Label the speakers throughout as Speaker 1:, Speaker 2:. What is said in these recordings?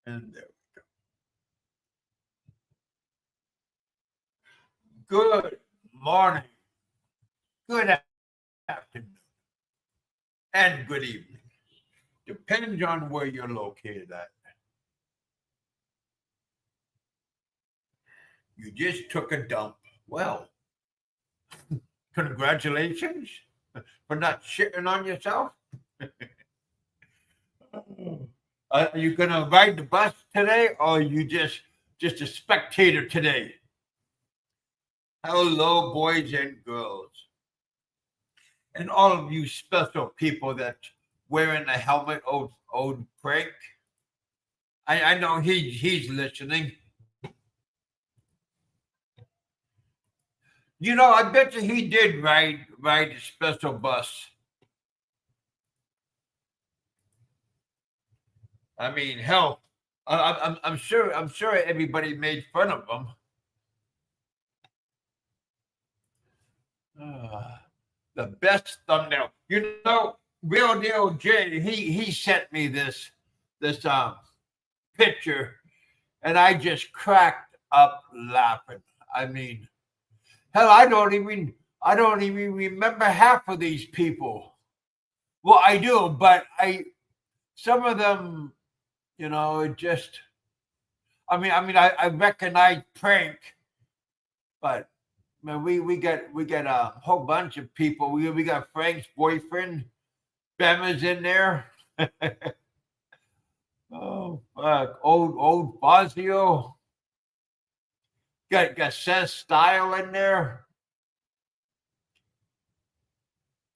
Speaker 1: And there we go. Good morning, good afternoon, and good evening. Depends on where you're located at. You just took a dump. Well, congratulations for not shitting on yourself. Are you gonna ride the bus today, or are you just a spectator today? Hello, boys and girls, and all of you special people that wearing a helmet. Old Frank. I know he's listening. You know, I bet you he did ride the special bus. I mean, hell, I'm sure everybody made fun of him. The best thumbnail. You know, Real Deal J. He sent me this picture, and I just cracked up laughing. I mean, hell, I don't even remember half of these people. Well, I do, but some of them, it just. I recognize Prank, but man, we got a whole bunch of people. We got Frank's boyfriend, Bema's in there. Oh fuck, old Fazio. Got Seth Style in there.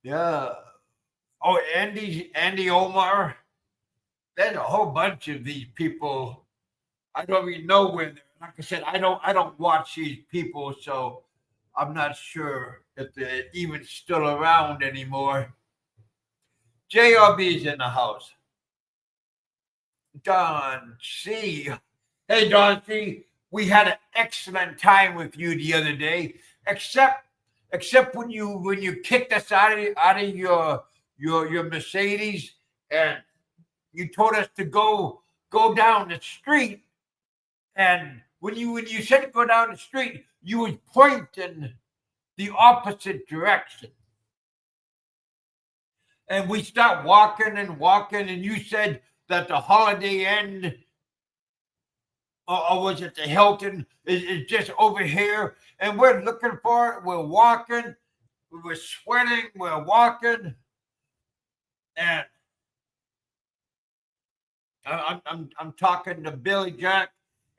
Speaker 1: Yeah. Oh, Andy Omar. There's a whole bunch of these people. I don't even know where they're. Like I said, I don't watch these people, so I'm not sure if they're even still around anymore. JRB's in the house. Don C. Hey, Don C. We had an excellent time with you the other day, except when you kicked us out of your Mercedes, and you told us to go down the street. And when you said to go down the street, you was pointing the opposite direction. And we stopped walking and walking, and you said that the Holiday Inn, or was it the Hilton, is just over here. And we're looking for it. We're walking. We're sweating. We're walking. And I'm talking to Billy Jack.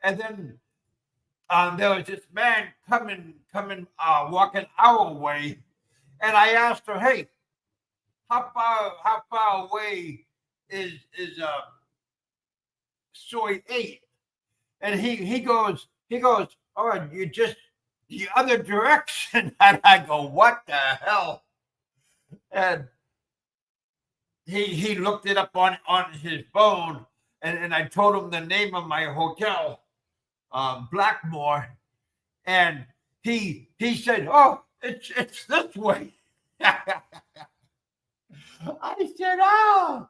Speaker 1: And then there was this man coming, walking our way. And I asked her, hey, how far away is Soy 8? And he goes, oh, you just the other direction. And I go, what the hell? And he looked it up on his phone, and I told him the name of my hotel, Blackmore, and he said, oh, it's this way. I said, oh.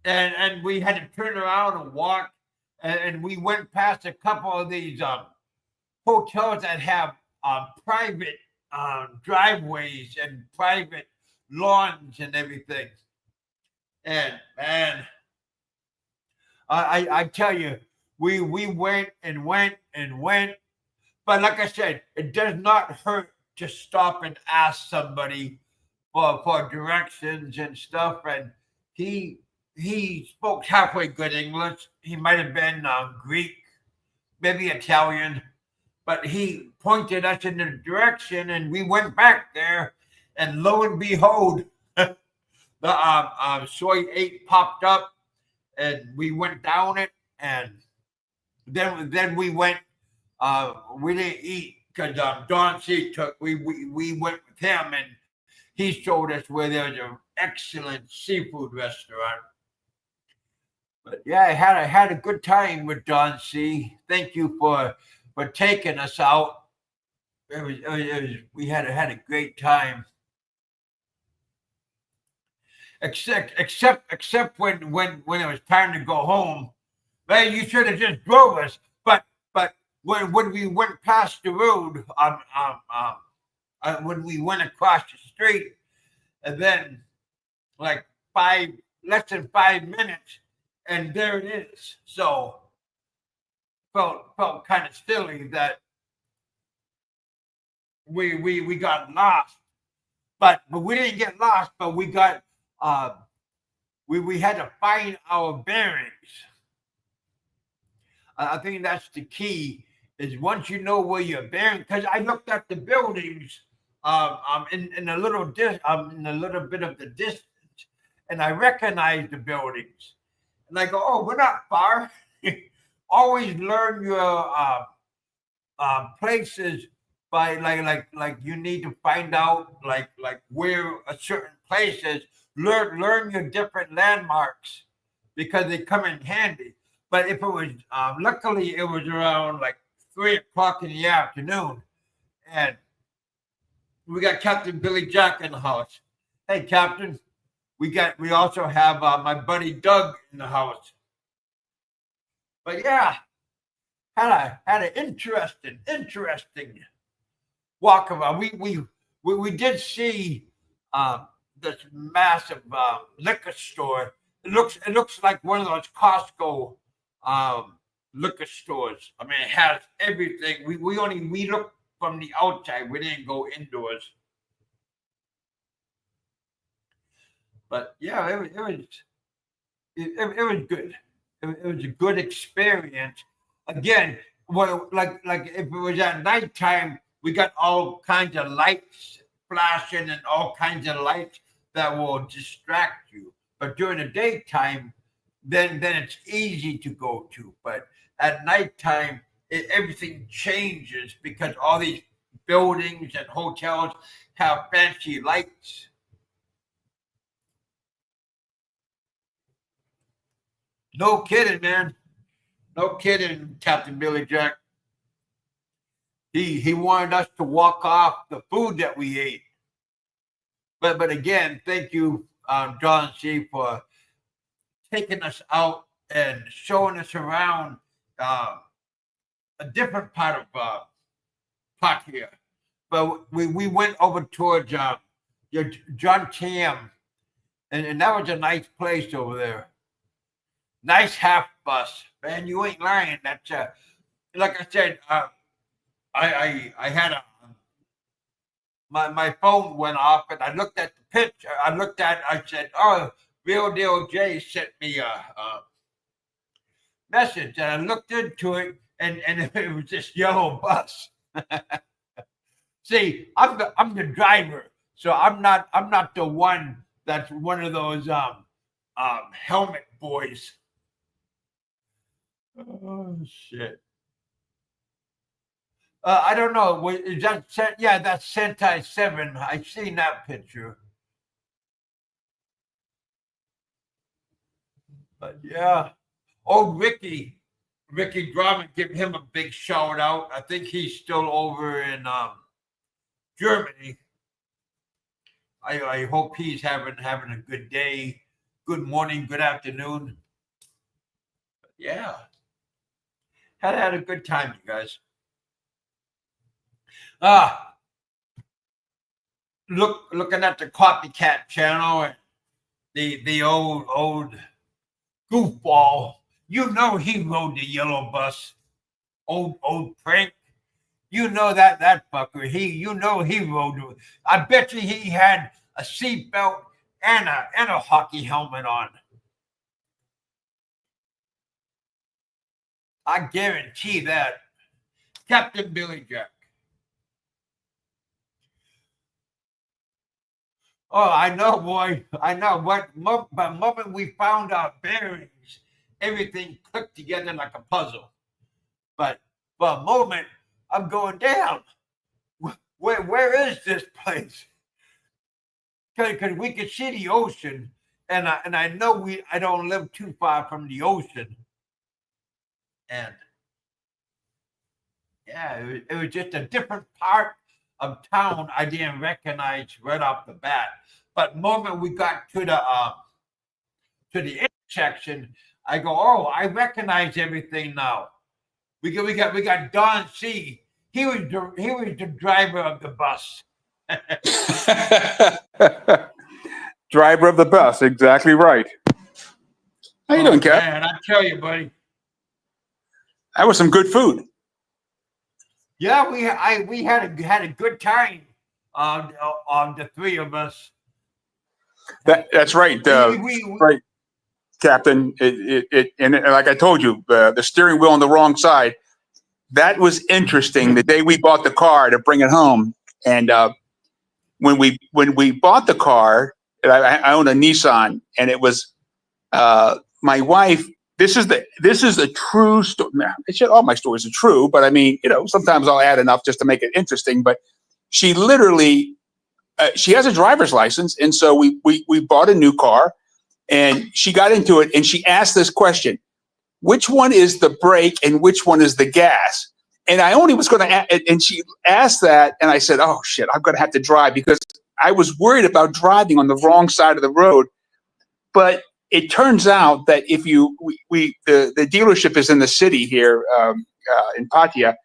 Speaker 1: And we had to turn around and walk, and we went past a couple of these hotels that have private driveways and private lawns and everything. And man, I tell you, we went and went and went, but like I said, it does not hurt to stop and ask somebody for directions and stuff. And he spoke halfway good English. He might have been Greek, maybe Italian, but he pointed us in the direction, and we went back there, and lo and behold, the Soy 8 popped up, and we went down it, and then we went. We didn't eat because Don C took. We went with him, and he showed us where there was an excellent seafood restaurant. But yeah, I had a good time with Don C. Thank you for taking us out. We had a great time. Except when it was time to go home, Man, you should have just drove us. But when we went past the road, when we went across the street, and then like less than 5 minutes, and there it is. So felt kind of silly that we got lost, but we didn't get lost, but we got we had to find our bearings. I think that's the key. Is once you know where you're bearing, because I looked at the buildings in a little in a little bit of the distance, and I recognized the buildings, and I go, oh, we're not far. Always learn your places by like you need to find out like where a certain place is. Learn your different landmarks because they come in handy. But if it was luckily it was around like 3 o'clock in the afternoon, and we got Captain Billy Jack in the house. Hey, Captain, we also have my buddy Doug in the house. But yeah, had an interesting walk around. We did see this massive liquor store. It looks like one of those Costco liquor stores. I mean, it has everything. We looked from the outside. We didn't go indoors. But yeah, it was good. It was a good experience. Again, well, like if it was at nighttime, we got all kinds of lights flashing and all kinds of lights that will distract you. But during the daytime, then it's easy to go to. But at nighttime, everything changes because all these buildings and hotels have fancy lights. No kidding, man. No kidding, Captain Billy Jack. He wanted us to walk off the food that we ate. But again, thank you, Don C, for taking us out and showing us around a different part of Pattaya. But we went over towards John Tam, and that was a nice place over there. Nice half bus, man. You ain't lying. That's like I said. I had my phone went off, and I looked at the picture. I said, "Oh, Real Deal J sent me a message," and I looked into it, and it was this yellow bus. See, I'm the driver, so I'm not the one that's one of those helmet boys. Oh shit. I don't know. Is that yeah? That's Sentai 7. I seen that picture. But yeah, old Ricky Drummond, give him a big shout out. I think he's still over in Germany. I hope he's having a good day, good morning, good afternoon. But yeah, had a good time, you guys. Looking at the copycat channel and the old goofball. You know he rode the yellow bus. Old prank. You know that fucker. He rode. I bet you he had a seatbelt and a hockey helmet on. I guarantee that. Captain Billy Jack. Oh, I know, boy. I know. But the moment we found our bearings, everything clicked together like a puzzle. But for a moment, I'm going down. Where is this place? Because we could see the ocean, and I know I don't live too far from the ocean, and yeah, it was just a different part of town I didn't recognize right off the bat. But the moment we got to the intersection, I go, oh, I recognize everything now. We got Don C. He was the driver of the bus.
Speaker 2: Driver of the bus, exactly right. How you doing, Kev?
Speaker 1: Man, I tell you, buddy.
Speaker 2: That was some good food.
Speaker 1: Yeah, we had a good time on the three of us.
Speaker 2: That's right. Right, Captain. And like I told you, the steering wheel on the wrong side. That was interesting. The day we bought the car to bring it home, and when we bought the car, I owned a Nissan, and it was my wife. This is a true story. All my stories are true, but I mean, sometimes I'll add enough just to make it interesting. But she literally, she has a driver's license, and so we bought a new car, and she got into it, and she asked this question: which one is the brake and which one is the gas? And I only was going to, and she asked that, and I said, oh shit, I'm going to have to drive, because I was worried about driving on the wrong side of the road. But it turns out that if the dealership is in the city here in Pattaya,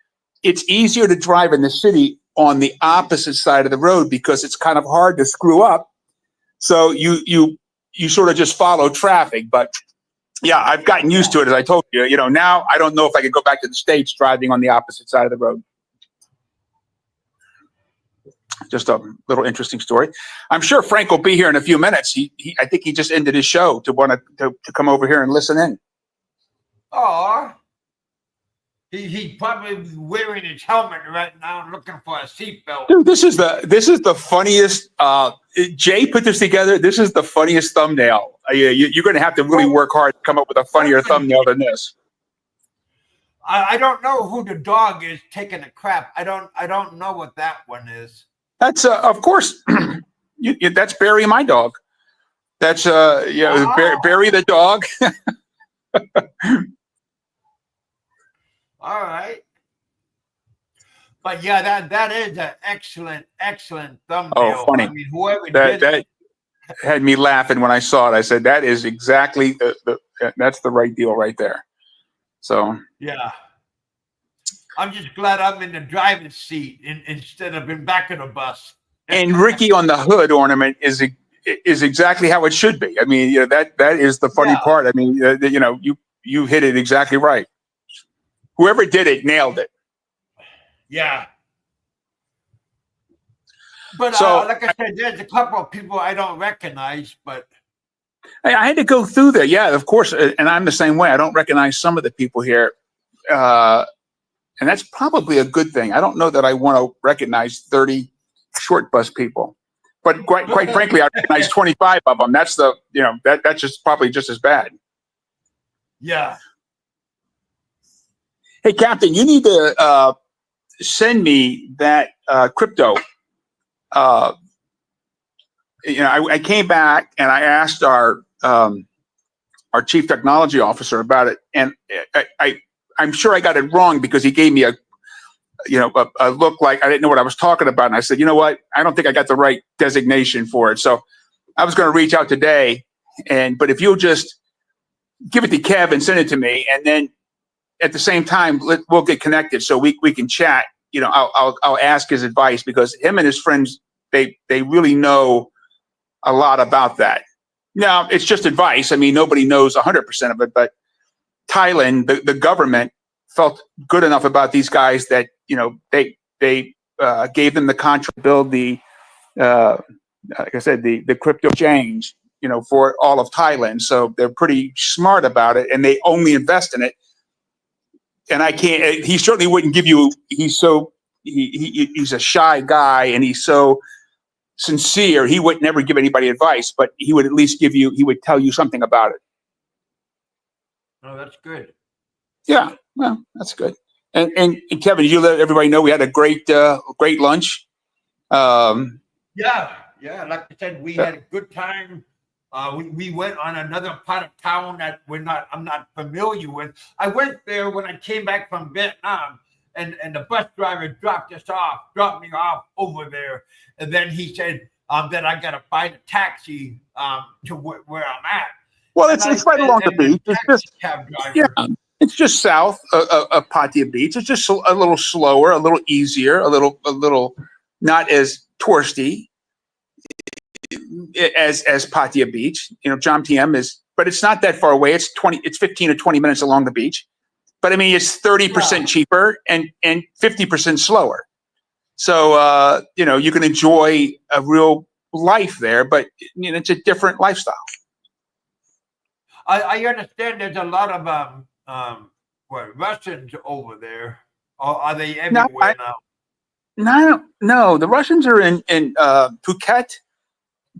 Speaker 2: it's easier to drive in the city on the opposite side of the road because it's kind of hard to screw up. So you sort of just follow traffic. But yeah, I've gotten used to it, as I told you. Now I don't know if I could go back to the States driving on the opposite side of the road. Just a little interesting story. I'm sure Frank will be here in a few minutes. I think he just ended his show to want to come over here and listen in.
Speaker 1: Oh, he's probably wearing his helmet right now, looking for a seatbelt.
Speaker 2: Dude, this is the funniest. Jay put this together. This is the funniest thumbnail. You're going to have to really work hard to come up with a funnier thumbnail than this.
Speaker 1: I don't know who the dog is taking a crap. I don't know what that one is.
Speaker 2: That's of course. That's Barry, my dog. That's Barry the dog.
Speaker 1: All right. But yeah, that is an excellent thumbnail.
Speaker 2: Oh, funny.
Speaker 1: I mean, whoever did
Speaker 2: that had me laughing when I saw it. I said, that is exactly that's the right deal right there. So
Speaker 1: yeah. I'm just glad I'm in the driving seat instead of in back of the bus.
Speaker 2: And Ricky on the hood ornament is exactly how it should be. I mean, that is the funny part. I mean, you hit it exactly right. Whoever did it nailed it.
Speaker 1: Yeah. But like I said, there's a couple of people I don't recognize, but
Speaker 2: I had to go through there. Yeah, of course. And I'm the same way. I don't recognize some of the people here. And that's probably a good thing. I don't know that I want to recognize 30 short bus people, but quite frankly, I recognize 25 of them. That's that's just probably just as bad.
Speaker 1: Yeah.
Speaker 2: Hey, Captain, you need to send me that crypto. I came back and I asked our chief technology officer about it, and I'm sure I got it wrong because he gave me a look like I didn't know what I was talking about. And I said, you know what? I don't think I got the right designation for it. So I was going to reach out today, but if you'll just give it to Kev and send it to me, and then at the same time, we'll get connected so we can chat. I'll ask his advice, because him and his friends, they really know a lot about that. Now, it's just advice. I mean, nobody knows 100% of it, but Thailand, the government felt good enough about these guys that they gave them the contract to build the like I said, the crypto exchange for all of Thailand. So they're pretty smart about it, and they only invest in it. And I can't. He certainly wouldn't give you. He's a shy guy, and he's so sincere. He would never give anybody advice, but he would at least he would tell you something about it.
Speaker 1: Oh, that's good.
Speaker 2: Yeah, well, that's good. And Kevin, you let everybody know we had a great lunch.
Speaker 1: Yeah. Like I said, we had a good time. We went on another part of town that I'm not familiar with. I went there when I came back from Vietnam, and the bus driver dropped me off over there, and then he said that I got to find a taxi to where I'm at.
Speaker 2: Well,
Speaker 1: And
Speaker 2: it's right along the beach. It's just
Speaker 1: cab driver.
Speaker 2: yeah, it's just south of Pattaya Beach. It's just a little slower, a little easier, a little not as touristy as Pattaya Beach. You know, Jomtien is, but it's not that far away. It's 15 or 20 minutes along the beach. But I mean, it's 30% cheaper and 50% slower. So you know, you can enjoy a real life there, but you know, it's a different lifestyle.
Speaker 1: I understand there's a lot of Russians over there. Or are they everywhere now?
Speaker 2: No. The Russians are in Phuket.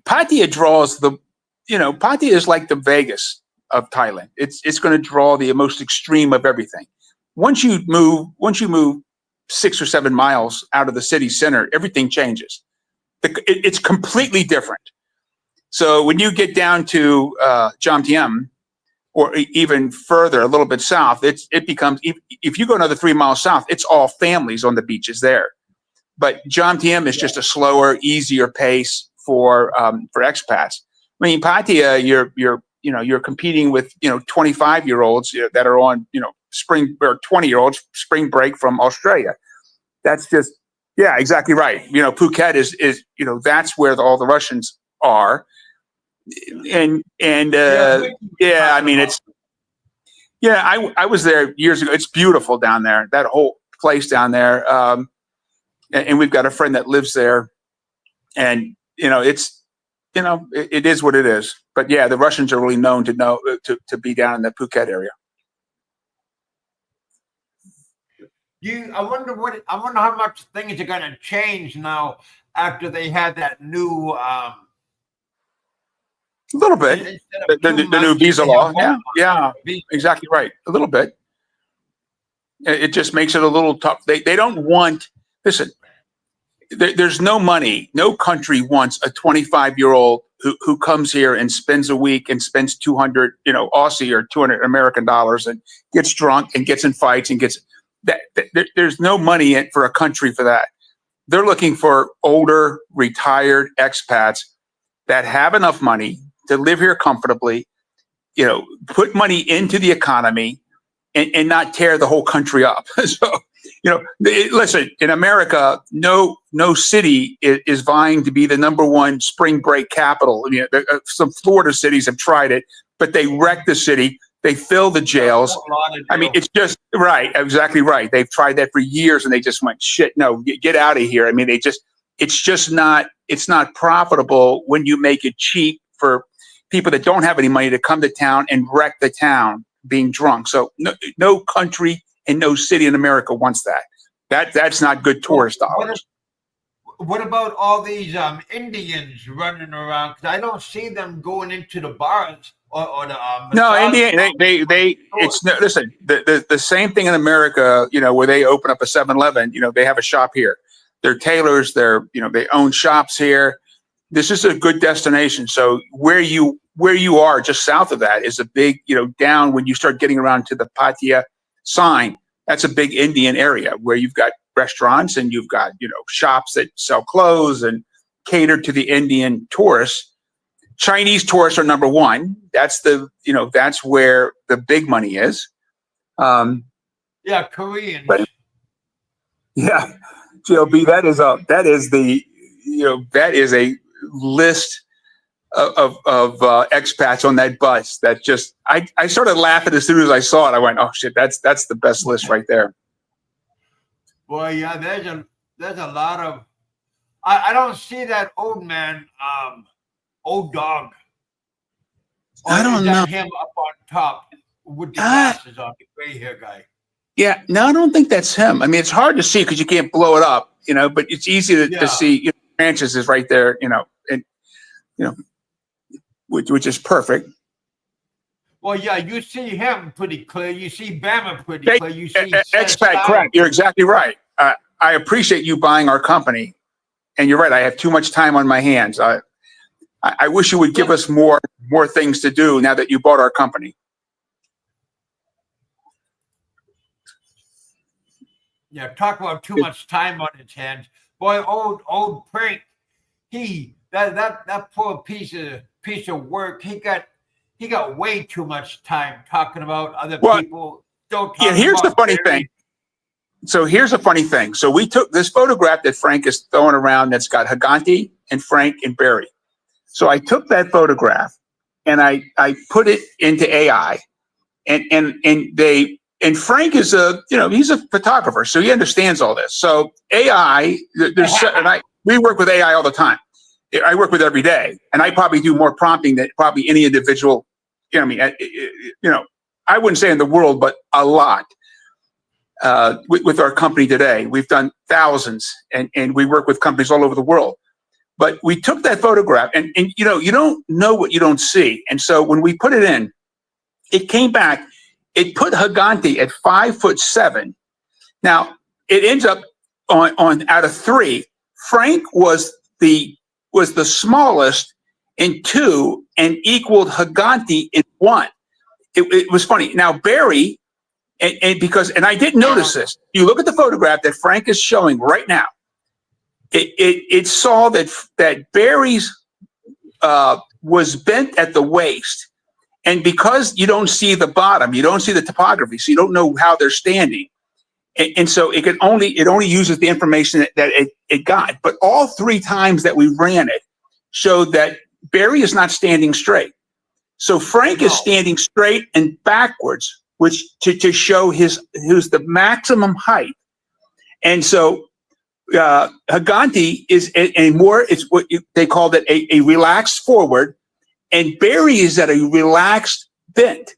Speaker 2: Pattaya draws Pattaya is like the Vegas of Thailand. It's going to draw the most extreme of everything. Once you move 6 or 7 miles out of the city center, everything changes. It's completely different. So when you get down to Jomtien, or even further, a little bit south, it becomes, if you go another 3 miles south, it's all families on the beaches there. But Jomtien is just a slower, easier pace for expats. I mean, Pattaya, you're competing with 25-year-olds that are on spring, or 20-year-olds spring break from Australia. That's just exactly right. Phuket is that's where all the Russians are. And I mean, I was there years ago. It's beautiful down there, that whole place down there. And we've got a friend that lives there, and it is what it is. But yeah, the Russians are really known to be down in the Phuket area.
Speaker 1: I wonder how much things are going to change now after they had that new
Speaker 2: a little bit. The new visa law. Yeah, exactly right. A little bit. It just makes it a little tough. They don't want, listen, there's no money. No country wants a 25-year-old who comes here and spends a week and spends 200, Aussie or 200 American dollars and gets drunk and gets in fights and gets that. There's no money for a country for that. They're looking for older, retired expats that have enough money to live here comfortably, put money into the economy and not tear the whole country up. So, listen, in America, no city is vying to be the #1 spring break capital. Some Florida cities have tried it, but they wreck the city. They fill the jails. I mean, it's just right. Exactly right. They've tried that for years and they just went, shit, no, get out of here. I mean, it's not profitable when you make it cheap for people that don't have any money to come to town and wreck the town being drunk. So no country and no city in America wants that. That's not good tourist dollars.
Speaker 1: What about all these Indians running around? Because I don't see them going into the bars or the
Speaker 2: no, Indian. Listen, the same thing in America. Where they open up a 7-Eleven. They have a shop here. They're tailors. They own shops here. This is a good destination. So where you are just south of that is a big, down when you start getting around to the Pattaya sign, that's a big Indian area where you've got restaurants and you've got, shops that sell clothes and cater to the Indian tourists. Chinese tourists are #1. That's that's where the big money is.
Speaker 1: Koreans.
Speaker 2: But, yeah, GLB, that is a list of expats on that bus that just I started laughing as soon as I saw it. I went, oh shit, that's the best list right there.
Speaker 1: Boy, yeah, there's a lot of I don't see that old man, old dog.
Speaker 2: I don't know
Speaker 1: him up on top with the glasses on, the gray hair guy.
Speaker 2: Yeah, no, I don't think that's him. I mean, it's hard to see because you can't blow it up, but it's easy to see. Branches is right there, and which is perfect.
Speaker 1: Well, yeah, you see him pretty clear. You see Bama pretty clear. You see
Speaker 2: expat crap. You're exactly right. I appreciate you buying our company, and you're right. I have too much time on my hands. I wish you would give us more things to do now that you bought our company.
Speaker 1: Yeah, talk about too much time on his hands. Boy, old Prank, that poor piece of work. He got he got way too much time talking about other
Speaker 2: Well,
Speaker 1: people. Don't talk
Speaker 2: yeah, here's the
Speaker 1: about
Speaker 2: funny
Speaker 1: Barry.
Speaker 2: thing. So here's a funny thing. So we took this photograph that Frank is throwing around that's got Haganti and Frank and Barry. So I took that photograph and I put it into AI, and Frank is he's a photographer, so he understands all this. So AI, we work with AI all the time. I work with every day, and I probably do more prompting than probably any individual. I wouldn't say in the world, but a lot. With our company today, we've done thousands, and we work with companies all over the world. But we took that photograph, and you don't know what you don't see. And so when we put it in, it came back. It put Haganti at 5'7". Now it ends up on out of 3. Frank was the smallest in 2 and equaled Haganti in 1. It was funny. Now Barry, and I didn't notice this. You look at the photograph that Frank is showing right now. It saw that Barry's was bent at the waist, and because you don't see the bottom, you don't see the topography, so you don't know how they're standing, and so it only uses the information that it got. But all 3 times that we ran it showed that Barry is not standing straight. So Frank is standing straight and backwards, which to show who's the maximum height, and so. Haganti is it's what they called it a relaxed forward, and Barry is at a relaxed bent.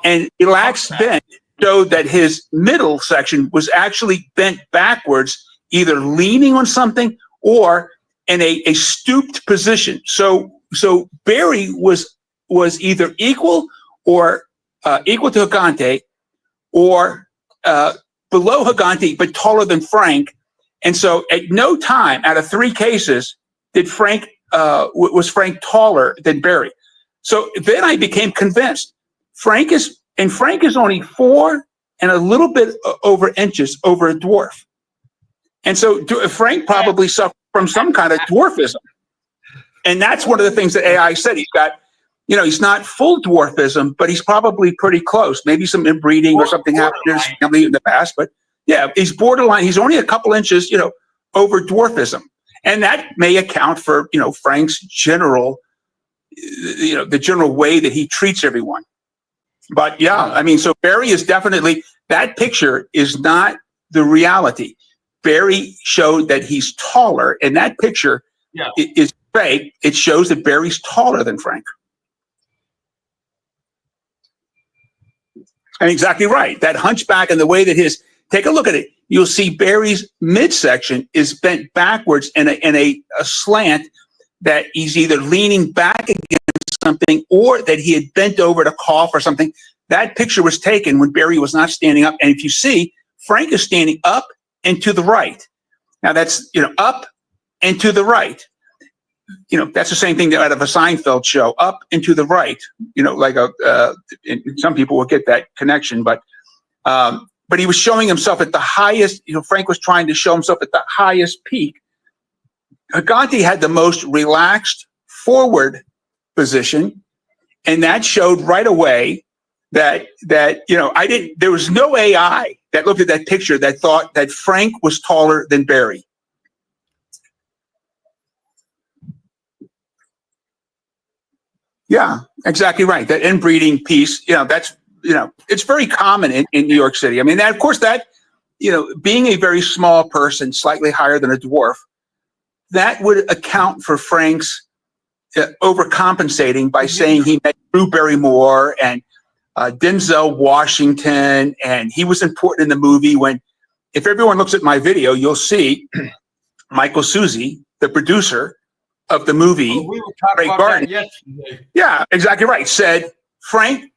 Speaker 2: And relaxed bent showed that his middle section was actually bent backwards, either leaning on something or in a stooped position. So Barry was either equal to Haganti, or below Haganti but taller than Frank. And so at no time out of 3 cases did was Frank taller than Barry. So then I became convinced Frank is only 4 and a little bit over inches over a dwarf. And so Frank probably suffered from some kind of dwarfism. And that's one of the things that AI said. He's got, he's not full dwarfism, but he's probably pretty close. Maybe some inbreeding or something happened in his family in the past, but yeah, he's borderline. He's only a couple inches, over dwarfism, and that may account for, Frank's general, the general way that he treats everyone. But yeah, I mean, so Barry is definitely, that picture is not the reality. Barry showed that he's taller, and that picture is fake. It shows that Barry's taller than Frank. And exactly right. That hunchback and the way that take a look at it. You'll see Barry's midsection is bent backwards in a slant, that he's either leaning back against something or that he had bent over to cough or something. That picture was taken when Barry was not standing up. And if you see, Frank is standing up and to the right. Now that's, up and to the right. That's the same thing out of a Seinfeld show, up and to the right. Like some people will get that connection, but he was showing himself at the highest. Frank was trying to show himself at the highest peak. Haganti had the most relaxed forward position, and that showed right away that there was no AI that looked at that picture that thought that Frank was taller than Barry. Yeah, exactly right. That inbreeding piece, that's, it's very common in New York City. I mean, of course, being a very small person, slightly higher than a dwarf, that would account for Frank's overcompensating by saying he met Drew Barrymore and Denzel Washington, and he was important in the movie. If everyone looks at my video, you'll see Michael Susie, the producer of the movie.
Speaker 1: We were talking about that yesterday.
Speaker 2: Yeah, exactly right. Said Frank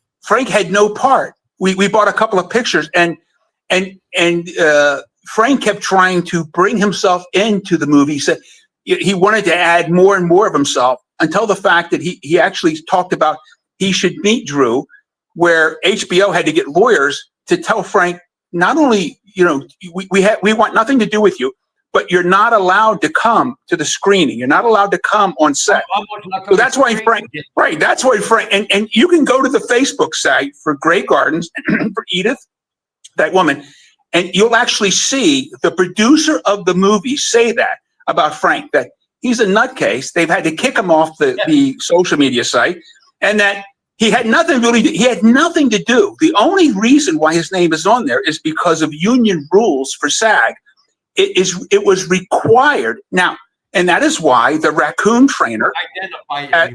Speaker 2: had no part. We bought a couple of pictures, and Frank kept trying to bring himself into the movie. He said he wanted to add more and more of himself, until the fact that he actually talked about he should meet Drew, where HBO had to get lawyers to tell Frank, not only we want nothing to do with you, but you're not allowed to come to the screening. You're not allowed to come on set. So that's why Frank, right, that's why Frank, and you can go to the Facebook site for Grey Gardens, for Edith, that woman, and you'll actually see the producer of the movie say that about Frank, that he's a nutcase. They've had to kick him off the social media site, and that he had nothing to do. The only reason why his name is on there is because of union rules for SAG. It was required now, and that is why the raccoon trainer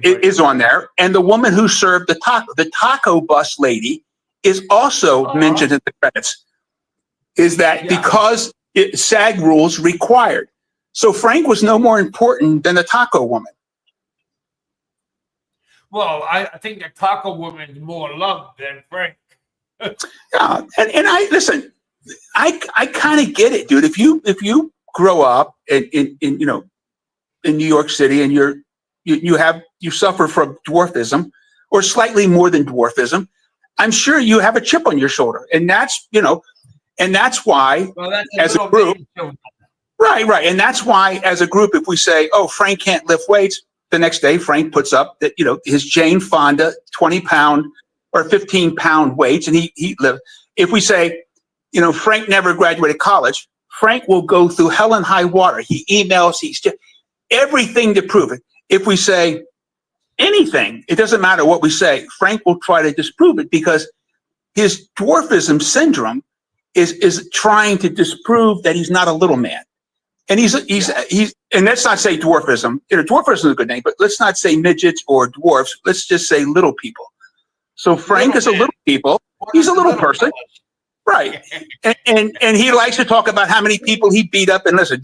Speaker 2: is on there, and the woman who served the taco bus lady is also mentioned in the credits. Is that because SAG rules required? So Frank was no more important than the taco woman.
Speaker 1: Well, I think the taco woman's more loved than Frank.
Speaker 2: Yeah, and I listen. I kind of get it, dude. If you grow up in New York City and you suffer from dwarfism or slightly more than dwarfism, I'm sure you have a chip on your shoulder, and that's why as a group, right, and that's why as a group, if we say, oh, Frank can't lift weights, the next day Frank puts up that his Jane Fonda 20-pound or 15-pound weights, and he lived. If we say, Frank never graduated college, Frank will go through hell and high water. He emails, he's just everything to prove it. If we say anything, it doesn't matter what we say, Frank will try to disprove it, because his dwarfism syndrome is trying to disprove that he's not a little man. And he's and let's not say dwarfism. Dwarfism is a good name, but let's not say midgets or dwarfs. Let's just say little people. So Frank is a little people. He's a little person. Right. And he likes to talk about how many people he beat up. And listen,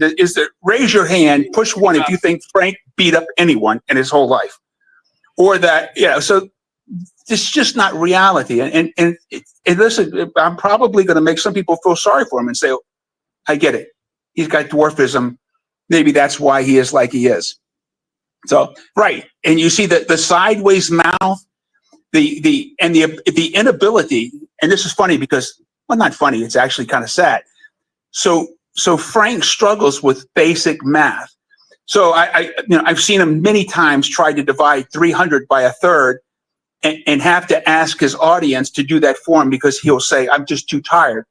Speaker 2: raise your hand, push one if you think Frank beat up anyone in his whole life. Or that, so it's just not reality. And listen, I'm probably going to make some people feel sorry for him and say, oh, I get it. He's got dwarfism. Maybe that's why he is like he is. So, right. And you see the sideways mouth, the inability, and this is funny because, well, not funny, it's actually kind of sad. So Frank struggles with basic math. So I've seen him many times try to divide 300 by a third and have to ask his audience to do that for him, because he'll say, I'm just too tired.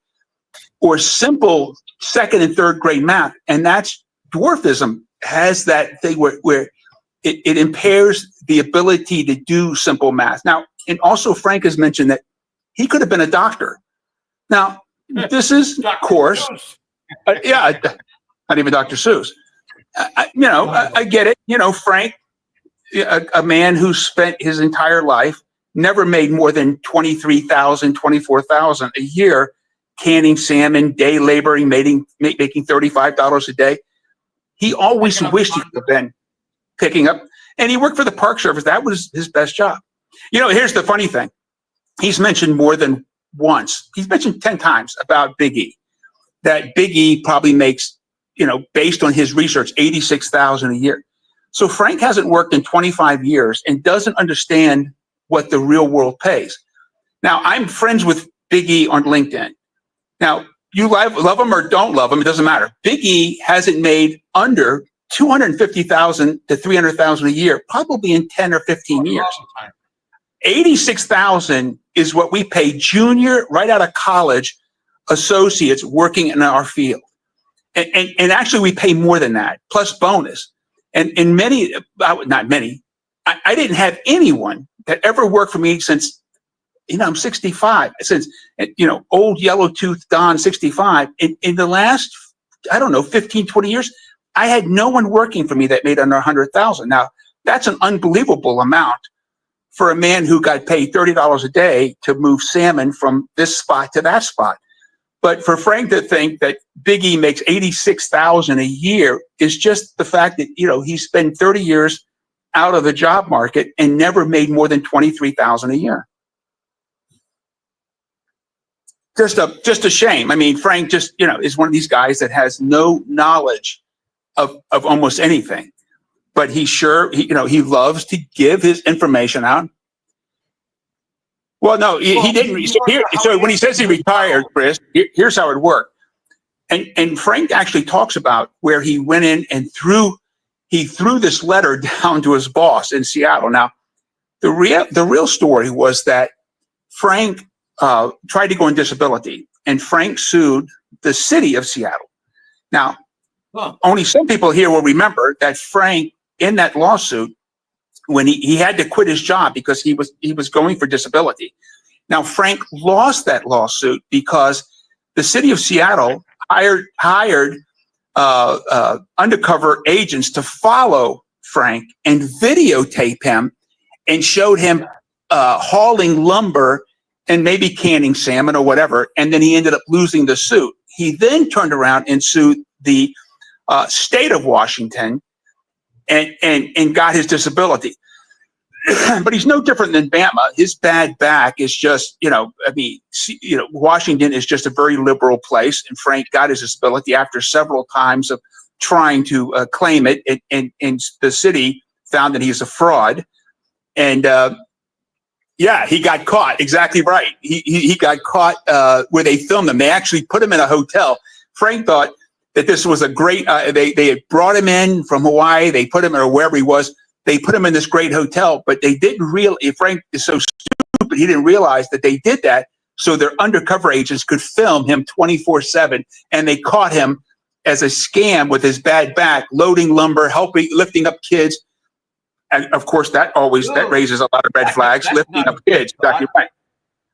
Speaker 2: Or simple second and third grade math. And that's dwarfism has that thing where it impairs the ability to do simple math. Now, and also Frank has mentioned that he could have been a doctor. Now, this is, of course, not even Dr. Seuss. I get it. Frank, a man who spent his entire life, never made more than $23,000, $24,000 a year, canning salmon, day laboring, making $35 a day. He always wished he could have been picking up, and he worked for the Park Service. That was his best job. Here's the funny thing. He's mentioned more than once. He's mentioned 10 times about Big E, that Big E probably makes, based on his research, $86,000 a year. So Frank hasn't worked in 25 years and doesn't understand what the real world pays. Now, I'm friends with Big E on LinkedIn. Now, you love him or don't love him, it doesn't matter. Big E hasn't made under $250,000 to $300,000 a year, probably in 10 or 15 years. $86,000 is what we pay junior, right out of college, associates working in our field. And actually, we pay more than that, plus bonus. And not many, I didn't have anyone that ever worked for me since, I'm 65, since, old yellow tooth Don 65. In the last, 15, 20 years, I had no one working for me that made under 100,000. Now, that's an unbelievable amount for a man who got paid $30 a day to move salmon from this spot to that spot. But for Frank to think that Big E makes $86,000 a year is just the fact that, he spent 30 years out of the job market and never made more than $23,000 a year. Just a shame. I mean, Frank just, is one of these guys that has no knowledge of almost anything. But he loves to give his information out. Well, no, he didn't. So when he says he retired, Chris, here's how it worked. And Frank actually talks about where he went in and threw this letter down to his boss in Seattle. Now, the real story was that Frank tried to go on disability, and Frank sued the city of Seattle. Now, only some people here will remember that Frank, in that lawsuit, when he had to quit his job because he was going for disability. Now, Frank lost that lawsuit because the city of Seattle hired undercover agents to follow Frank and videotape him and showed him hauling lumber and maybe canning salmon or whatever. And then he ended up losing the suit. He then turned around and sued the state of Washington and got his disability. But he's no different than Bama. His bad back is just, Washington is just a very liberal place. And Frank got his disability after several times of trying to claim it. And the city found that he's a fraud. And he got caught. Exactly right. He got caught where they filmed him. They actually put him in a hotel. Frank thought that this was a great, they had brought him in from Hawaii. They put him or wherever he was. They put him in this great hotel, but they didn't Frank is so stupid, he didn't realize that they did that so their undercover agents could film him 24/7, and they caught him as a scam with his bad back, loading lumber, lifting up kids. And of course, that raises a lot of red flags, lifting up kids. Exactly right.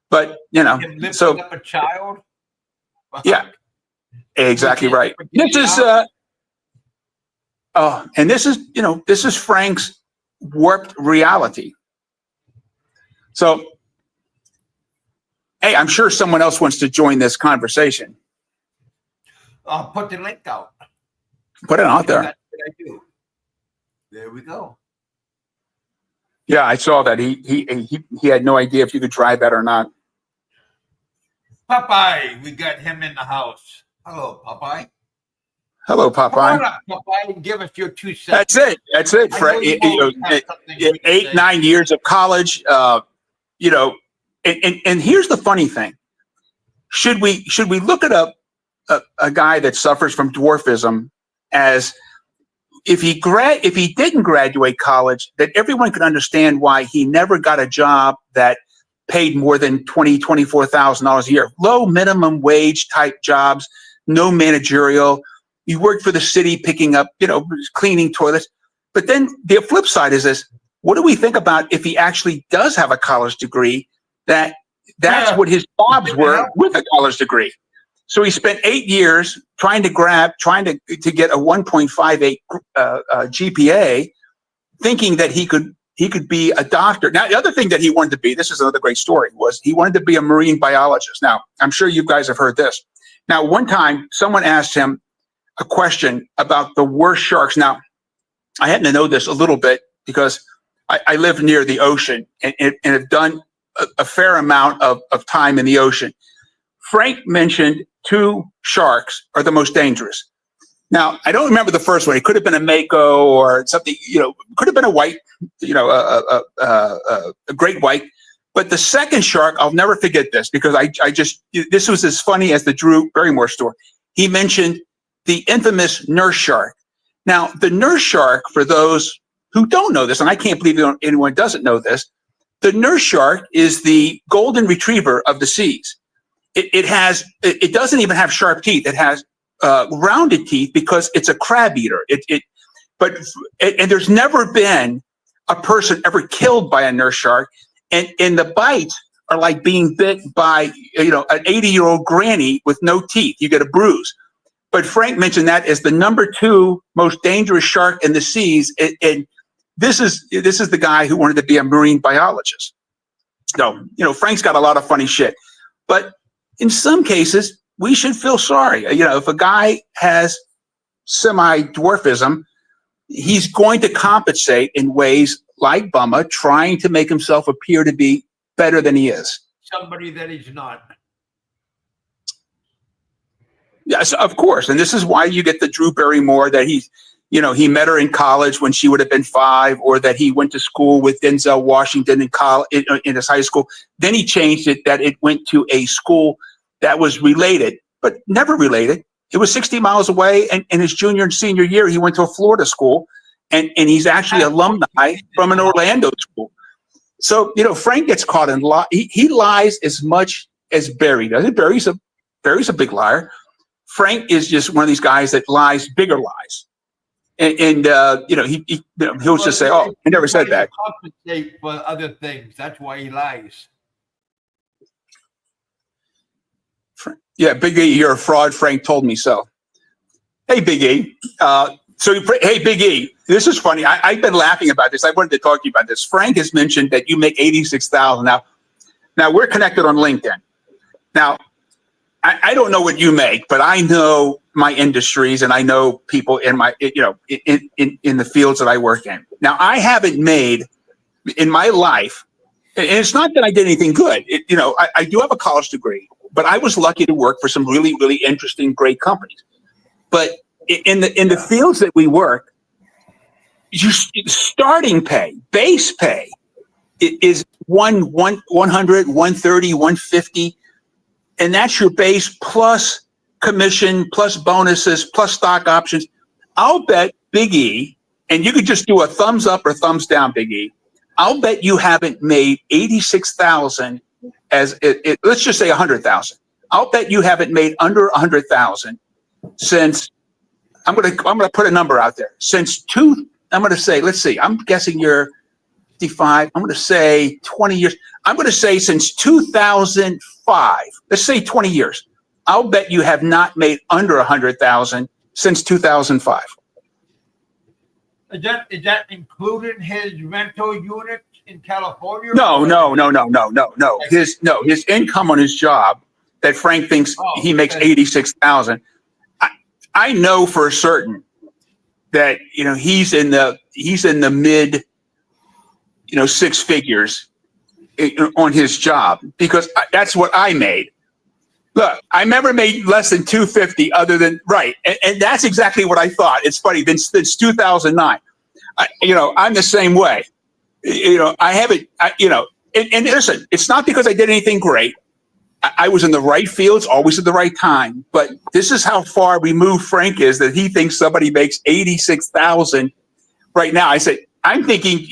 Speaker 2: But,
Speaker 1: lifting up a child?
Speaker 2: Yeah, exactly right. This is, and this is Frank's warped reality. So, hey, I'm sure someone else wants to join this conversation.
Speaker 1: I'll put the link out.
Speaker 2: Put it out there.
Speaker 1: That's what I do. There we go.
Speaker 2: Yeah, I saw that. He had no idea if you could drive that or not.
Speaker 1: Popeye, we got him in the house. Hello, Popeye.
Speaker 2: Hello, Popeye.
Speaker 1: Come on up, Popeye, give us your 2 cents.
Speaker 2: That's it. For 8-9 years of college, and here's the funny thing: should we look at a guy that suffers from dwarfism as if he didn't graduate college, that everyone could understand why he never got a job that paid more than $24,000 a year, low minimum wage type jobs, no managerial. You worked for the city picking up, cleaning toilets. But then the flip side is this: what do we think about if he actually does have a college degree? That's what his jobs were with a college degree. So he spent 8 years trying to get a 1.58 GPA, thinking that he could be a doctor. Now, the other thing that he wanted to be, this is another great story, was he wanted to be a marine biologist. Now, I'm sure you guys have heard this. Now, one time someone asked him a question about the worst sharks. Now, I happen to know this a little bit because I live near the ocean and have done a fair amount of time in the ocean. Frank mentioned 2 sharks are the most dangerous. Now, I don't remember the first one. It could have been a mako or something, could have been a white, a great white. But the second shark, I'll never forget this because this was as funny as the Drew Barrymore story. He mentioned the infamous nurse shark. Now, the nurse shark, for those who don't know this, and I can't believe anyone doesn't know this, the nurse shark is the golden retriever of the seas. It doesn't even have sharp teeth. It has rounded teeth because it's a crab eater. And there's never been a person ever killed by a nurse shark. And the bites are like being bit by an 80-year-old granny with no teeth. You get a bruise. But Frank mentioned that as the number 2 most dangerous shark in the seas. And this is the guy who wanted to be a marine biologist. So, Frank's got a lot of funny shit. But in some cases, we should feel sorry. If a guy has semi-dwarfism, he's going to compensate in ways like Bumma, trying to make himself appear to be better than he is.
Speaker 1: Somebody that he's not.
Speaker 2: Yes, of course. And this is why you get the Drew Barrymore that he met her in college when she would have been 5, or that he went to school with Denzel Washington in his high school. Then he changed it that it went to a school that was related, but never related. It was 60 miles away. And in his junior and senior year, he went to a Florida school, and he's actually alumni from an Orlando school. So, Frank gets caught in lie. He lies as much as Barry does. Barry's a big liar. Frank is just one of these guys that lies bigger lies. And he'll just say, "Oh, I never said that."
Speaker 1: Compensate for other things. That's why he lies.
Speaker 2: Yeah, Big E, you're a fraud. Frank told me so. Hey, Big E. Hey, Big E. This is funny. I've been laughing about this. I wanted to talk to you about this. Frank has mentioned that you make $86,000 now. We're connected on LinkedIn. Now, I don't know what you make, but I know my industries and I know people in my, in the fields that I work in. Now, I haven't made in my life, and it's not that I did anything good. I do have a college degree, but I was lucky to work for some really, really interesting, great companies. But in the fields that we work, starting pay, base pay is 100, 130, 150. And that's your base plus commission, plus bonuses, plus stock options. I'll bet Big E, and you could just do a thumbs up or thumbs down, Big E. I'll bet you haven't made 86,000 let's just say 100,000. I'll bet you haven't made under 100,000 since I'm gonna put a number out there. I'm gonna say, let's see, I'm guessing you're 55. I'm gonna say 20 years. I'm gonna say since 2005. Let's say 20 years. I'll bet you have not made under 100,000 since 2005.
Speaker 1: Is that including his rental unit in California?
Speaker 2: No. His income on his job that Frank thinks he makes 86,000. I know for certain that he's in the mid six figures on his job, because that's what I made. Look, I never made less than 250 other than right. And that's exactly what I thought. It's funny. Since 2009, I'm the same way. I haven't, and listen, it's not because I did anything great. I was in the right fields, always at the right time. But this is how far removed Frank is, that he thinks somebody makes 86,000 right now. I said, I'm thinking